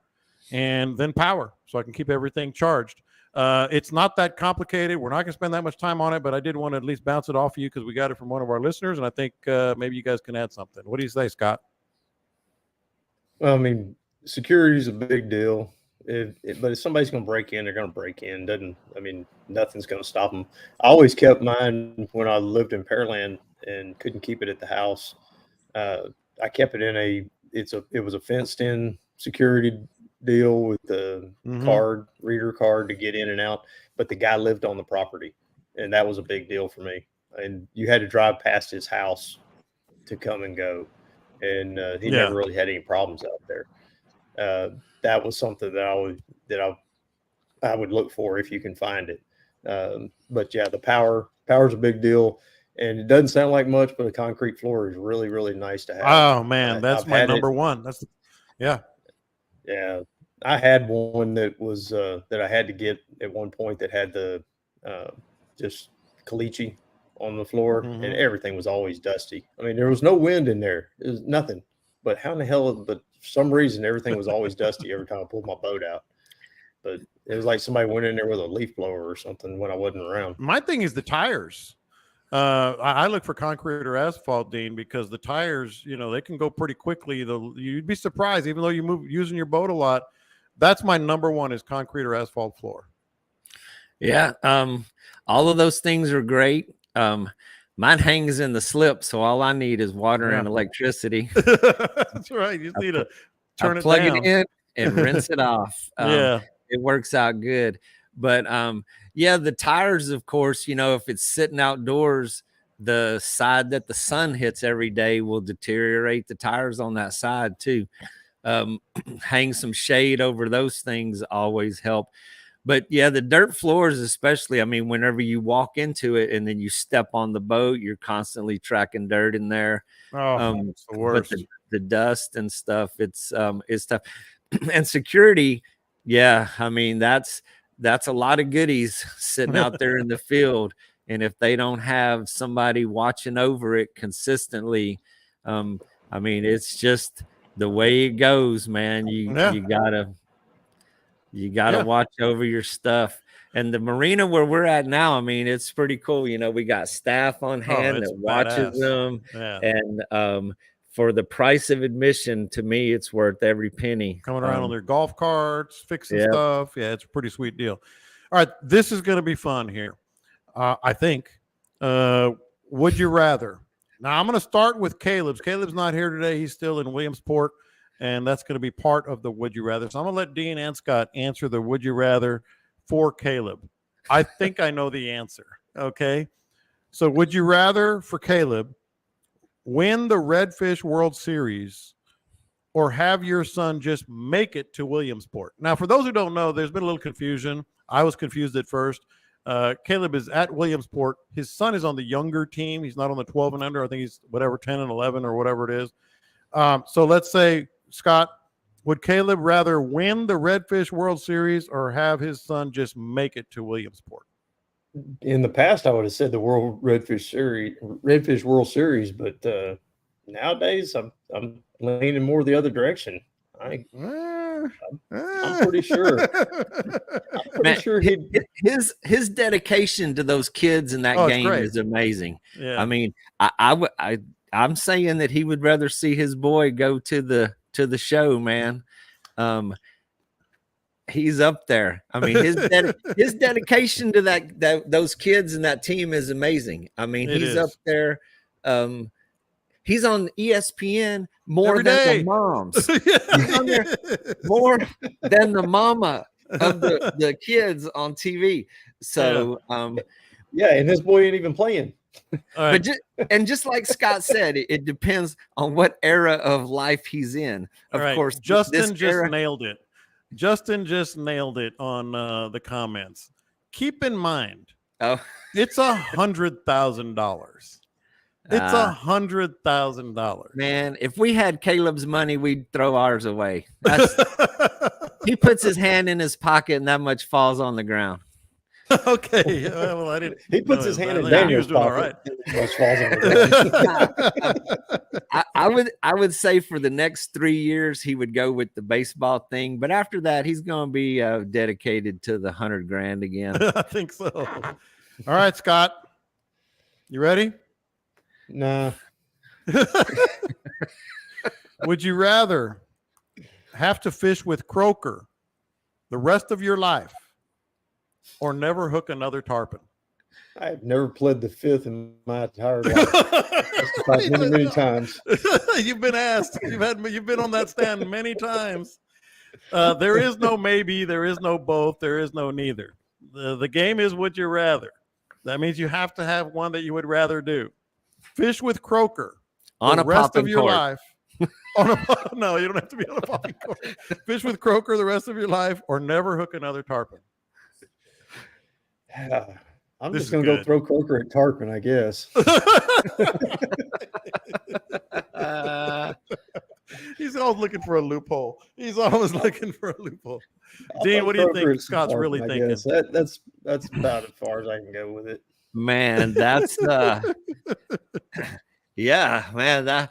Speaker 2: and then power, so I can keep everything charged. It's not that complicated. We're not going to spend that much time on it, but I did want to at least bounce it off of you because we got it from one of our listeners, and I think maybe you guys can add something. What do you say, Scott?
Speaker 1: Well, I mean, security is a big deal. but if somebody's going to break in, they're going to break in. Nothing's going to stop them. I always kept mine when I lived in Pearland and couldn't keep it at the house. I kept it in it was a fenced in security deal with the reader card to get in and out, but the guy lived on the property, and that was a big deal for me. And you had to drive past his house to come and go, and he never really had any problems out there. That was something that I would look for if you can find it. But yeah, the power's a big deal, and it doesn't sound like much, but a concrete floor is really, really nice to have.
Speaker 2: Oh man, that's my number one. Yeah.
Speaker 1: I had one that was that I had to get at one point that had the just caliche on the floor, and everything was always dusty. I mean, there was no wind in there. It was nothing. But how in the hell? But for some reason, everything was always dusty every time I pulled my boat out. But it was like somebody went in there with a leaf blower or something when I wasn't around.
Speaker 2: My thing is the tires. I look for concrete or asphalt, Dean, because the tires, they can go pretty quickly. You'd be surprised, even though you move using your boat a lot. That's my number one is concrete or asphalt floor.
Speaker 3: Yeah. All of those things are great. Mine hangs in the slip, so all I need is water and electricity.
Speaker 2: That's right. You just need to
Speaker 3: plug it in and rinse it off. It works out good. But the tires, of course, if it's sitting outdoors, the side that the sun hits every day will deteriorate the tires on that side too. Hang some shade over those things always help. But yeah, the dirt floors, especially, I mean, whenever you walk into it and then you step on the boat, you're constantly tracking dirt in there.
Speaker 2: It's the worst.
Speaker 3: But the dust and stuff, it's tough. And security, I mean, that's a lot of goodies sitting out there in the field. And if they don't have somebody watching over it consistently, I mean, it's just the way it goes, man. You gotta watch over your stuff. And the marina where we're at now, I mean, it's pretty cool. We got staff on hand that watches them. And for the price of admission, to me, it's worth every penny.
Speaker 2: Coming around on their golf carts, fixing stuff. Yeah, it's a pretty sweet deal. All right, this is going to be fun here. I think. Would you rather? Now, I'm going to start with Caleb's. Caleb's not here today. He's still in Williamsport. And that's going to be part of the would you rather. So I'm going to let Dean and Scott answer the would you rather for Caleb. I think I know the answer. Okay. So would you rather for Caleb win the Redfish World Series or have your son just make it to Williamsport? Now, for those who don't know, there's been a little confusion. I was confused at first. Caleb is at Williamsport. His son is on the younger team. He's not on the 12 and under. I think he's 10 and 11 or whatever it is. So let's say, Scott, would Caleb rather win the Redfish World Series or have his son just make it to Williamsport?
Speaker 1: In the past, I would have said the Redfish World Series, but nowadays I'm leaning more the other direction. I'm pretty sure.
Speaker 3: His dedication to those kids in that game is amazing. Yeah. I mean, I'm saying that he would rather see his boy go to the show, man. He's up there. I mean, his dedication to those kids and that team is amazing. I mean, he's up there. He's on ESPN more than the moms. He's on there more than the mama of the kids on TV. So,
Speaker 1: and this boy ain't even playing.
Speaker 3: But just like Scott said, it depends on what era of life he's in. Of course,
Speaker 2: Justin nailed it. Justin just nailed it on the comments. Keep in mind, it's $100,000. It's $100,000.
Speaker 3: Man, if we had Caleb's money, we'd throw ours away. He puts his hand in his pocket and that much falls on the ground.
Speaker 2: Okay. Well, I didn't.
Speaker 1: He puts his hand in Daniel's pocket. All right.
Speaker 3: I would say for the next 3 years he would go with the baseball thing, but after that he's going to be dedicated to the $100,000 again.
Speaker 2: I think so. All right, Scott, you ready?
Speaker 1: Nah.
Speaker 2: Would you rather have to fish with croaker the rest of your life, or never hook another tarpon?
Speaker 1: I've never pled the fifth in my entire life. Testified many times.
Speaker 2: You've been asked. You've been on that stand many times. There is no maybe. There is no both. There is no neither. The game is would you rather. That means you have to have one that you would rather do. Fish with croaker
Speaker 3: On
Speaker 2: the
Speaker 3: a
Speaker 2: rest
Speaker 3: popping
Speaker 2: of your
Speaker 3: cork.
Speaker 2: life. No, you don't have to be on a popping cork. Fish with croaker the rest of your life, or never hook another tarpon.
Speaker 1: I'm
Speaker 2: This
Speaker 1: just
Speaker 2: is
Speaker 1: going to go
Speaker 2: good.
Speaker 1: throw croaker at tarpon, I guess.
Speaker 2: He's always looking for a loophole. He's always looking for a loophole.
Speaker 1: I'll
Speaker 2: Dean,
Speaker 1: throw
Speaker 2: what do you
Speaker 1: croaker
Speaker 2: think
Speaker 1: at some
Speaker 2: Scott's
Speaker 1: tarpon,
Speaker 2: really
Speaker 1: I
Speaker 2: thinking?
Speaker 1: guess. That's about as far as I can go with it.
Speaker 3: Man, that's yeah, man.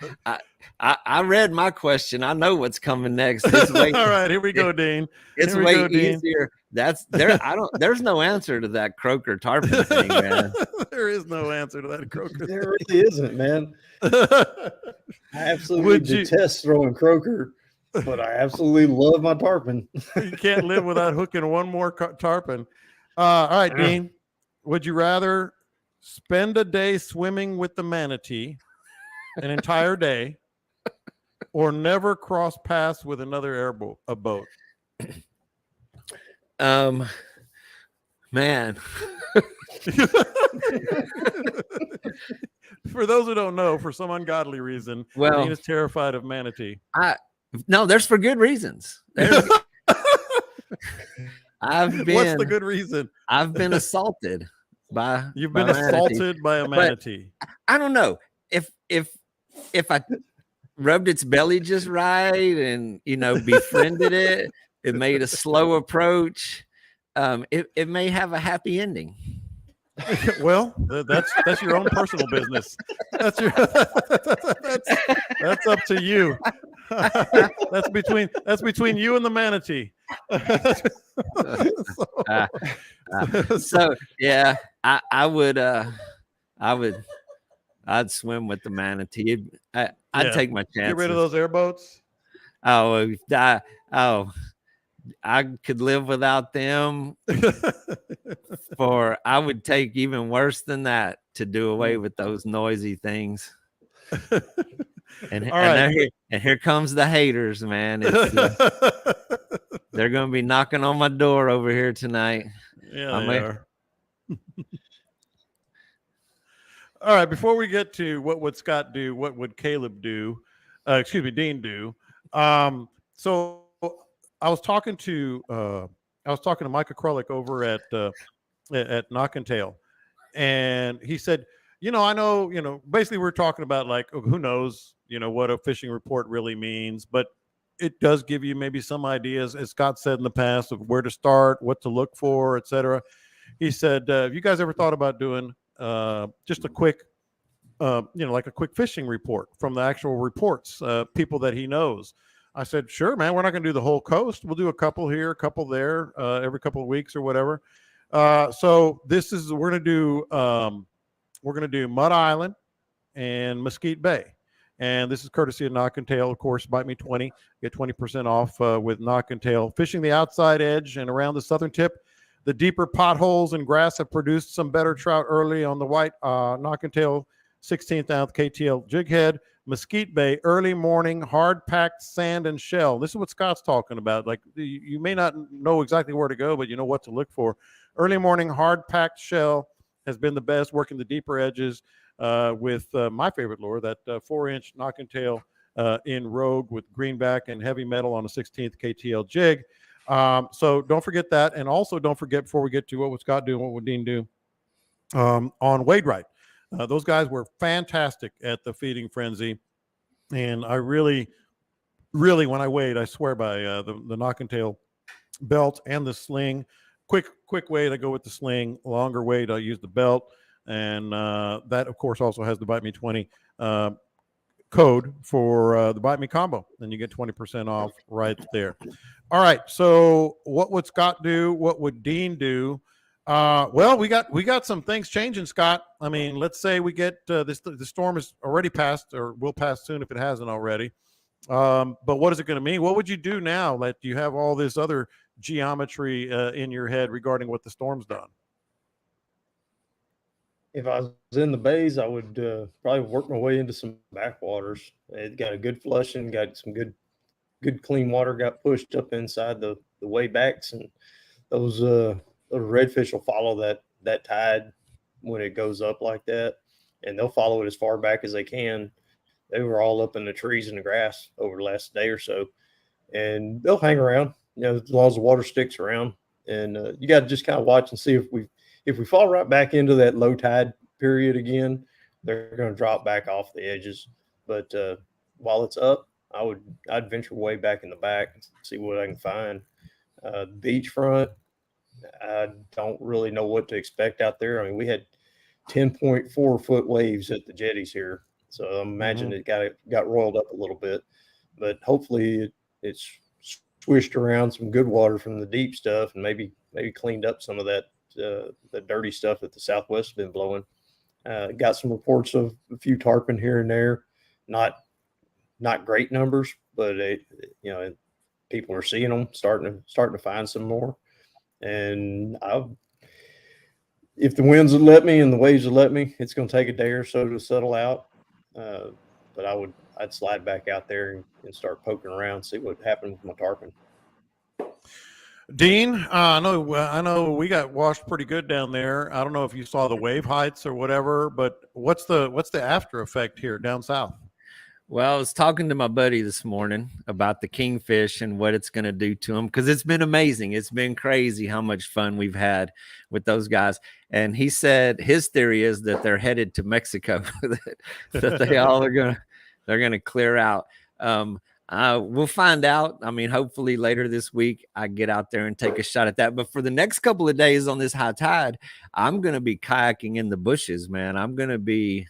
Speaker 3: I read my question. I know what's coming next. It's way,
Speaker 2: All right, here we go, Dean.
Speaker 3: it's
Speaker 2: Here we
Speaker 3: way
Speaker 2: go, Dean.
Speaker 3: easier. That's there. There's no answer to that croaker tarpon thing, man.
Speaker 2: There is no answer to that croaker.
Speaker 1: There really isn't, man. I absolutely
Speaker 2: Would you-
Speaker 1: detest throwing croaker, but I absolutely love my tarpon.
Speaker 2: You can't live without hooking one more tarpon. All right, Dean. Would you rather spend a day swimming with the manatee, an entire day, or never cross paths with another boat?
Speaker 3: Man,
Speaker 2: For those who don't know, for some ungodly reason,
Speaker 3: Well-
Speaker 2: Dean is terrified of manatee.
Speaker 3: no, there's for good reasons. What's
Speaker 2: What's the good reason?
Speaker 3: I've been assaulted by.
Speaker 2: You've
Speaker 3: by
Speaker 2: been
Speaker 3: manatee.
Speaker 2: assaulted by a manatee.
Speaker 3: I don't know if I rubbed its belly just right and befriended it. It made a slow approach. It may have a happy ending.
Speaker 2: Well, that's your own personal business. That's up to you. That's between you and the manatee.
Speaker 3: So yeah, I'd swim with the manatee. I'd
Speaker 2: Yeah.
Speaker 3: take my chances.
Speaker 2: Get rid of those airboats.
Speaker 3: I could live without them. I would take even worse than that to do away with those noisy things. And,
Speaker 2: All right.
Speaker 3: and here comes the haters, man. They're going to be knocking on my door over here tonight.
Speaker 2: Yeah, they are. All right. Before we get to what would Scott do, what would Caleb do? Dean do. So I was talking to Micah Krullick over at Knock and Tail, and he said, I know, basically we're talking about like, who knows, what a fishing report really means, but it does give you maybe some ideas, as Scott said in the past, of where to start, what to look for, etc. He said, have you guys ever thought about doing just a quick, like a quick fishing report from the actual reports, people that he knows? I said, sure, man, we're not going to do the whole coast. We'll do a couple here, a couple there, every couple of weeks or whatever. So we're going to do Mud Island and Mesquite Bay. And this is courtesy of Knock and Tail. Of course, Bite Me 20. Get 20% off with Knock and Tail. Fishing the outside edge and around the southern tip. The deeper potholes and grass have produced some better trout early on the white Knock and Tail 16th ounce KTL jig head. Mesquite Bay, early morning, hard-packed sand and shell. This is what Scott's talking about. Like, you may not know exactly where to go, but you know what to look for. Early morning, hard-packed shell has been the best, working the deeper edges with my favorite lure, that 4-inch Knock and Tail in Rogue with greenback and heavy metal on a 16th KTL jig. So don't forget that. And also don't forget, before we get to what would Scott do and what would Dean do, on Wade Right. Those guys were fantastic at the Feeding Frenzy. And I really, when I weighed, I swear by the Knock and Tail belt and the sling. Quick way to go with the sling, longer way to use the belt. And that, of course, also has the Bite Me 20 code for the Bite Me combo. And you get 20% off right there. All right. So what would Scott do? What would Dean do? Well, we got some things changing, Scott. I mean, let's say we get the storm is already passed, or will pass soon if it hasn't already. But what is it going to mean? What would you do now that you have all this other geometry in your head regarding what the storm's done?
Speaker 1: If I was in the bays, I would probably work my way into some backwaters. It got a good flushing, got some good clean water, got pushed up inside the way backs, and those redfish will follow that tide when it goes up like that, and they'll follow it as far back as they can. They were all up in the trees and the grass over the last day or so, and they'll hang around, as long as the water sticks around. And you got to just kind of watch and see if we fall right back into that low tide period again, they're going to drop back off the edges. But while it's up, I'd venture way back in the back and see what I can find. Beachfront, I don't really know what to expect out there. I mean, we had 10.4 foot waves at the jetties here, so I imagine it got roiled up a little bit. But hopefully it's swished around some good water from the deep stuff, and maybe cleaned up some of that the dirty stuff that the Southwest has been blowing. Got some reports of a few tarpon here and there, not great numbers, but people are seeing them, starting to find some more. And if the winds would let me and the waves would let me, it's going to take a day or so to settle out. But I'd slide back out there and start poking around, see what happened with my tarpon.
Speaker 2: Dean, I know we got washed pretty good down there. I don't know if you saw the wave heights or whatever, but what's the after effect here down south?
Speaker 3: Well, I was talking to my buddy this morning about the kingfish and what it's going to do to them, because it's been amazing. It's been crazy how much fun we've had with those guys. And he said his theory is that they're headed to Mexico, that they all they're going to clear out. We'll find out. I mean, hopefully later this week, I get out there and take a shot at that. But for the next couple of days on this high tide, I'm going to be kayaking in the bushes, man. I'm going to be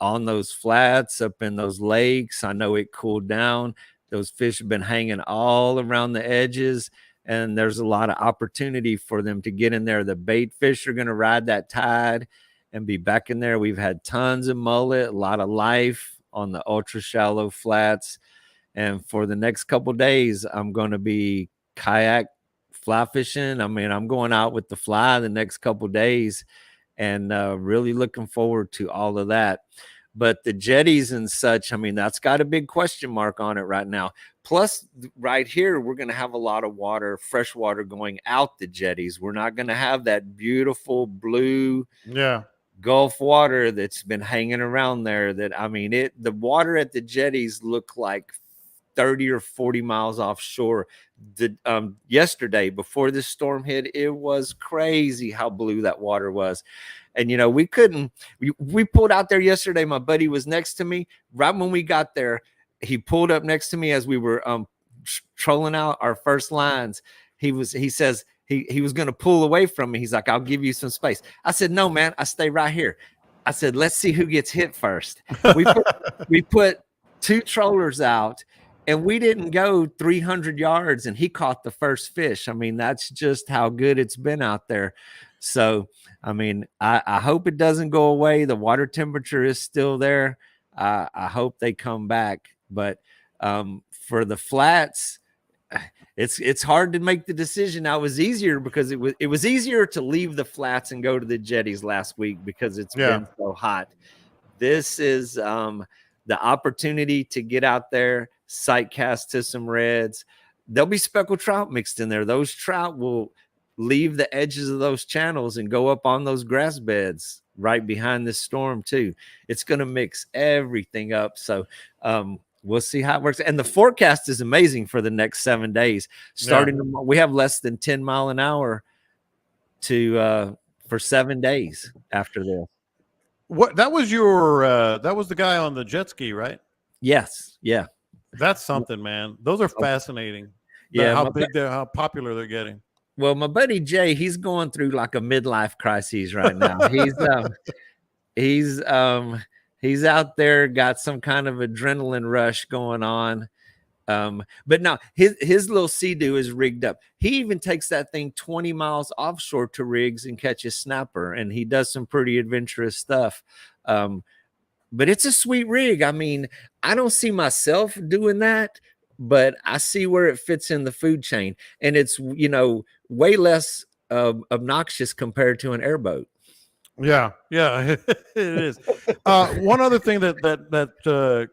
Speaker 3: on those flats up in those lakes. I know it cooled down. Those fish have been hanging all around the edges, and there's a lot of opportunity for them to get in there. The bait fish are going to ride that tide and be back in there. We've had tons of mullet, a lot of life on the ultra shallow flats. And for the next couple of days, I'm going to be kayak fly fishing. I mean, I'm going out with the fly the next couple of days, and really looking forward to all of that. But the jetties and such, I mean, that's got a big question mark on it right now. Plus, right here, we're going to have a lot of water, fresh water going out the jetties. We're not going to have that beautiful blue Gulf water that's been hanging around there. That, I mean, the water at the jetties look like 30 or 40 miles offshore. Yesterday, before this storm hit, it was crazy how blue that water was. And, we pulled out there yesterday. My buddy was next to me. Right when we got there, he pulled up next to me as we were trolling out our first lines. He says he was going to pull away from me. He's like, I'll give you some space. I said, no, man, I stay right here. I said, let's see who gets hit first. We put 2 trollers out, and we didn't go 300 yards, and he caught the first fish. I mean, that's just how good it's been out there. So, I mean, I hope it doesn't go away. The water temperature is still there. I hope they come back. But for the flats, it's hard to make the decision. Now, it was easier because it was easier to leave the flats and go to the jetties last week because it's been so hot. This is the opportunity to get out there, sight cast to some reds. There'll be speckled trout mixed in there. Those trout will leave the edges of those channels and go up on those grass beds right behind this storm too. It's going to mix everything up. So we'll see how it works. And the forecast is amazing for the next 7 days. We have less than 10 mile an hour for 7 days after this.
Speaker 2: What that was the guy on the jet ski, right?
Speaker 3: Yes. Yeah.
Speaker 2: That's something, man. Those are fascinating.
Speaker 3: Yeah.
Speaker 2: How popular they're getting.
Speaker 3: Well, my buddy Jay, he's going through like a midlife crisis right now. He's out there, got some kind of adrenaline rush going on. But now his little Sea-Doo is rigged up. He even takes that thing 20 miles offshore to rigs and catches snapper, and he does some pretty adventurous stuff. But it's a sweet rig. I mean, I don't see myself doing that, but I see where it fits in the food chain, and it's, way less obnoxious compared to an airboat.
Speaker 2: Yeah, it is. One other thing that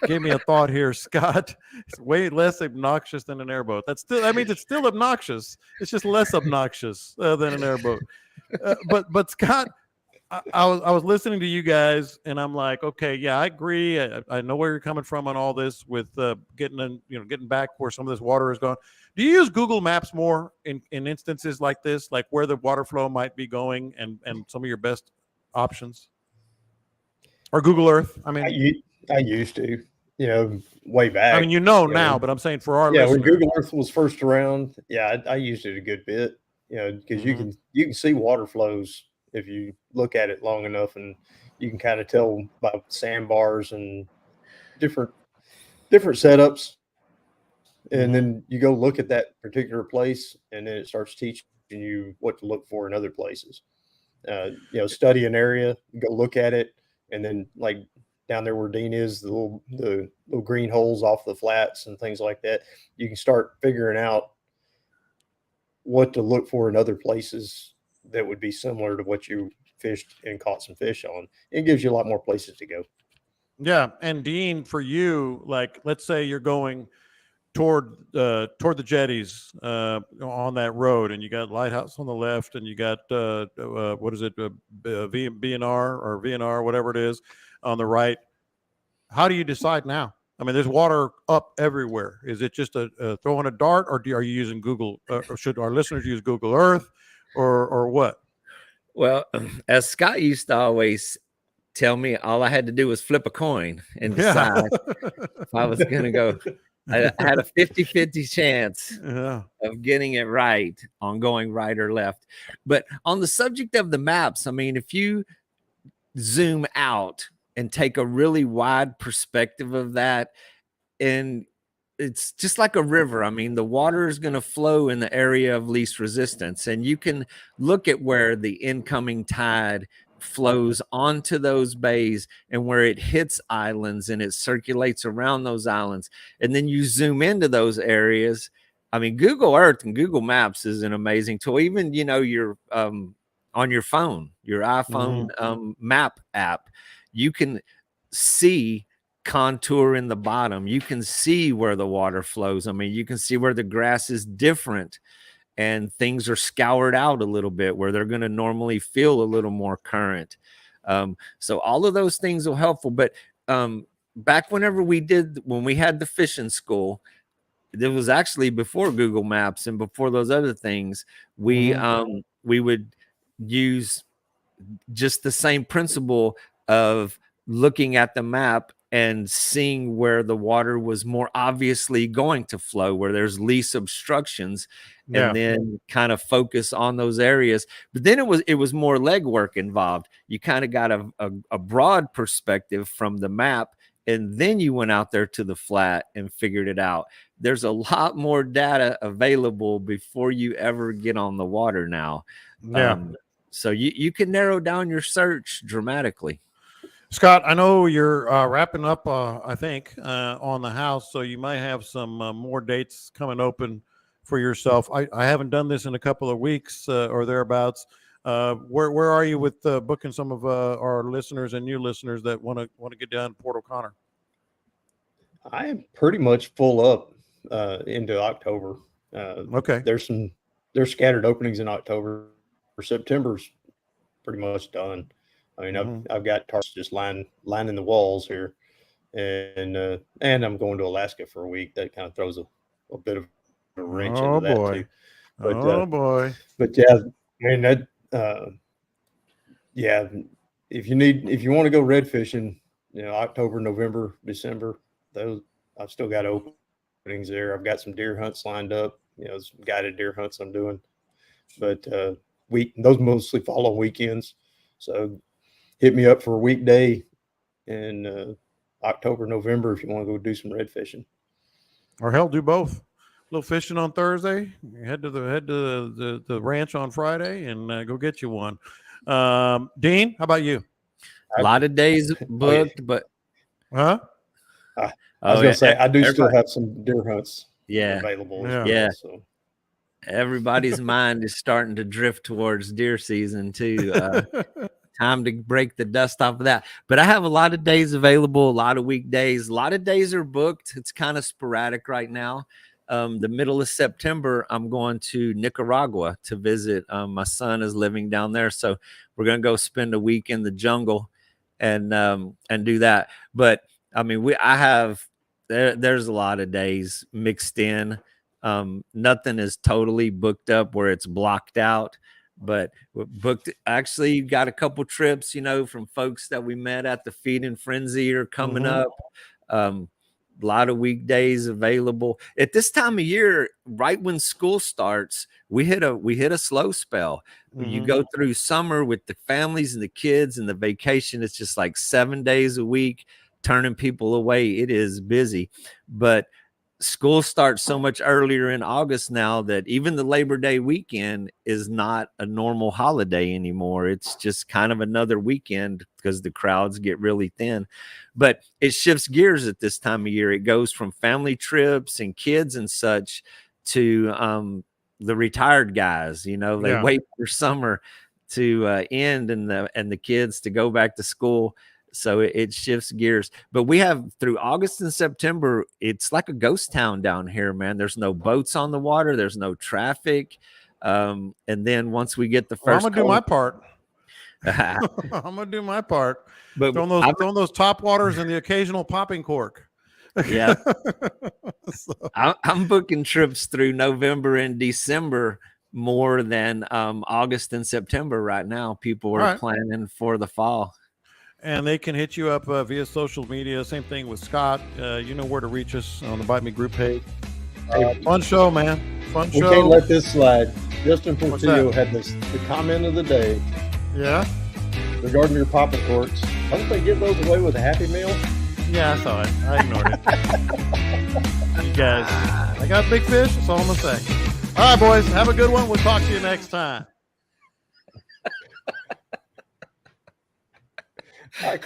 Speaker 2: gave me a thought here, Scott. It's way less obnoxious than an airboat. That means it's still obnoxious. It's just less obnoxious than an airboat. But Scott, I was listening to you guys, and I'm like, okay, yeah, I agree. I know where you're coming from on all this with getting back where some of this water is going. Do you use Google Maps more in instances like this, like where the water flow might be going, and some of your best options, or Google Earth? I mean,
Speaker 1: I used to, way back.
Speaker 2: I mean, now, but I'm saying for our listeners.
Speaker 1: When Google Earth was first around, I used it a good bit, because you can see water flows if you look at it long enough, and you can kind of tell by sandbars and different setups. And then you go look at that particular place, and then it starts teaching you what to look for in other places. Study an area, go look at it, and then like down there where Dean is, the little green holes off the flats and things like that, you can start figuring out what to look for in other places that would be similar to what you fished and caught some fish on. It gives you a lot more places to go.
Speaker 2: Yeah. And Dean, for you, like, let's say you're going toward the jetties on that road, and you got Lighthouse on the left, and you got what is it, VNR or VNR, whatever it is, on the right. How do you decide now? I mean, there's water up everywhere. Is it just a throwing a dart, or are you using Google? Or should our listeners use Google Earth, or what?
Speaker 3: Well, as Scott used to always tell me, all I had to do was flip a coin and decide if I was going to go. I had a 50-50 chance of getting it right on going right or left. But on the subject of the maps, I mean, if you zoom out and take a really wide perspective of that, and it's just like a river. I mean, the water is going to flow in the area of least resistance, and you can look at where the incoming tide flows onto those bays and where it hits islands and it circulates around those islands. And then you zoom into those areas. I mean, Google Earth and Google Maps is an amazing tool. Even, your on your phone, your iPhone map app, you can see contour in the bottom. You can see where the water flows. I mean, you can see where the grass is different and things are scoured out a little bit where they're going to normally feel a little more current. So all of those things are helpful. But back when we had the fishing school, it was actually before Google Maps and before those other things, we would use just the same principle of looking at the map and seeing where the water was more obviously going to flow, where there's least obstructions, and then kind of focus on those areas. But then it was more legwork involved. You kind of got a broad perspective from the map, and then you went out there to the flat and figured it out. There's a lot more data available before you ever get on the water now. So you can narrow down your search dramatically.
Speaker 2: Scott, I know you're wrapping up, I think, on the house, so you might have some more dates coming open for yourself. I haven't done this in a couple of weeks or thereabouts. Where are you with booking some of our listeners and new listeners that want to get down to Port O'Connor?
Speaker 1: I am pretty much full up into October.
Speaker 2: Okay.
Speaker 1: There's scattered openings in October. For September's pretty much done. I mean, I've got tarps just lining the walls here, and I'm going to Alaska for a week. That kind of throws a bit of a wrench into that too. But,
Speaker 2: boy!
Speaker 1: But yeah, I mean that. If you want to go red fishing, October, November, December, those I've still got openings there. I've got some deer hunts lined up. Some guided deer hunts I'm doing, but those mostly fall on weekends. So hit me up for a weekday in October, November if you want to go do some red fishing.
Speaker 2: Or hell, do both. A little fishing on Thursday. Head to the ranch on Friday and go get you one. Dean, how about you?
Speaker 3: A lot of days booked, but
Speaker 2: huh?
Speaker 1: I was gonna say I do still
Speaker 3: everybody-
Speaker 1: have some deer hunts
Speaker 3: Yeah,
Speaker 1: available.
Speaker 2: Yeah.
Speaker 1: As well,
Speaker 3: Yeah.
Speaker 1: So.
Speaker 3: everybody's mind is starting to drift towards deer season too. Time to break the dust off of that. But I have a lot of days available, a lot of weekdays. A lot of days are booked. It's kind of sporadic right now. The middle of September, I'm going to Nicaragua to visit. My son is living down there, so we're gonna go spend a week in the jungle and do that. But I mean, there's a lot of days mixed in. Nothing is totally booked up where it's blocked out, but we're booked. Actually, got a couple trips, from folks that we met at the Feed and Frenzy are coming up. A lot of weekdays available at this time of year. Right when school starts, we hit a slow spell. You go through summer with the families and the kids and the vacation. It's just like 7 days a week, turning people away. It is busy, but school starts so much earlier in August now that even the Labor Day weekend is not a normal holiday anymore. It's just kind of another weekend because the crowds get really thin. But it shifts gears at this time of year. It goes from family trips and kids and such to the retired guys. They wait for summer to end and the kids to go back to school. So it shifts gears. But we have through August and September, it's like a ghost town down here, man. There's no boats on the water. There's no traffic. And then once we get the first,
Speaker 2: I'm gonna do my part. I'm gonna do my part.
Speaker 3: But
Speaker 2: throwing those top waters and the occasional popping cork.
Speaker 3: Yeah. I'm booking trips through November and December more than August and September right now. People are planning for the fall.
Speaker 2: And they can hit you up via social media. Same thing with Scott. You know where to reach us on the Bite Me group page. Fun show, man. Fun show.
Speaker 1: We can't let this slide. Justin
Speaker 2: What's
Speaker 1: Portillo
Speaker 2: that?
Speaker 1: had the comment of the day
Speaker 2: Yeah?
Speaker 1: regarding your popping corks. Don't they give those away with a Happy Meal?
Speaker 2: Yeah, I saw it. I ignored it. You guys, I got big fish. That's all I'm going to say. All right, boys. Have a good one. We'll talk to you next time.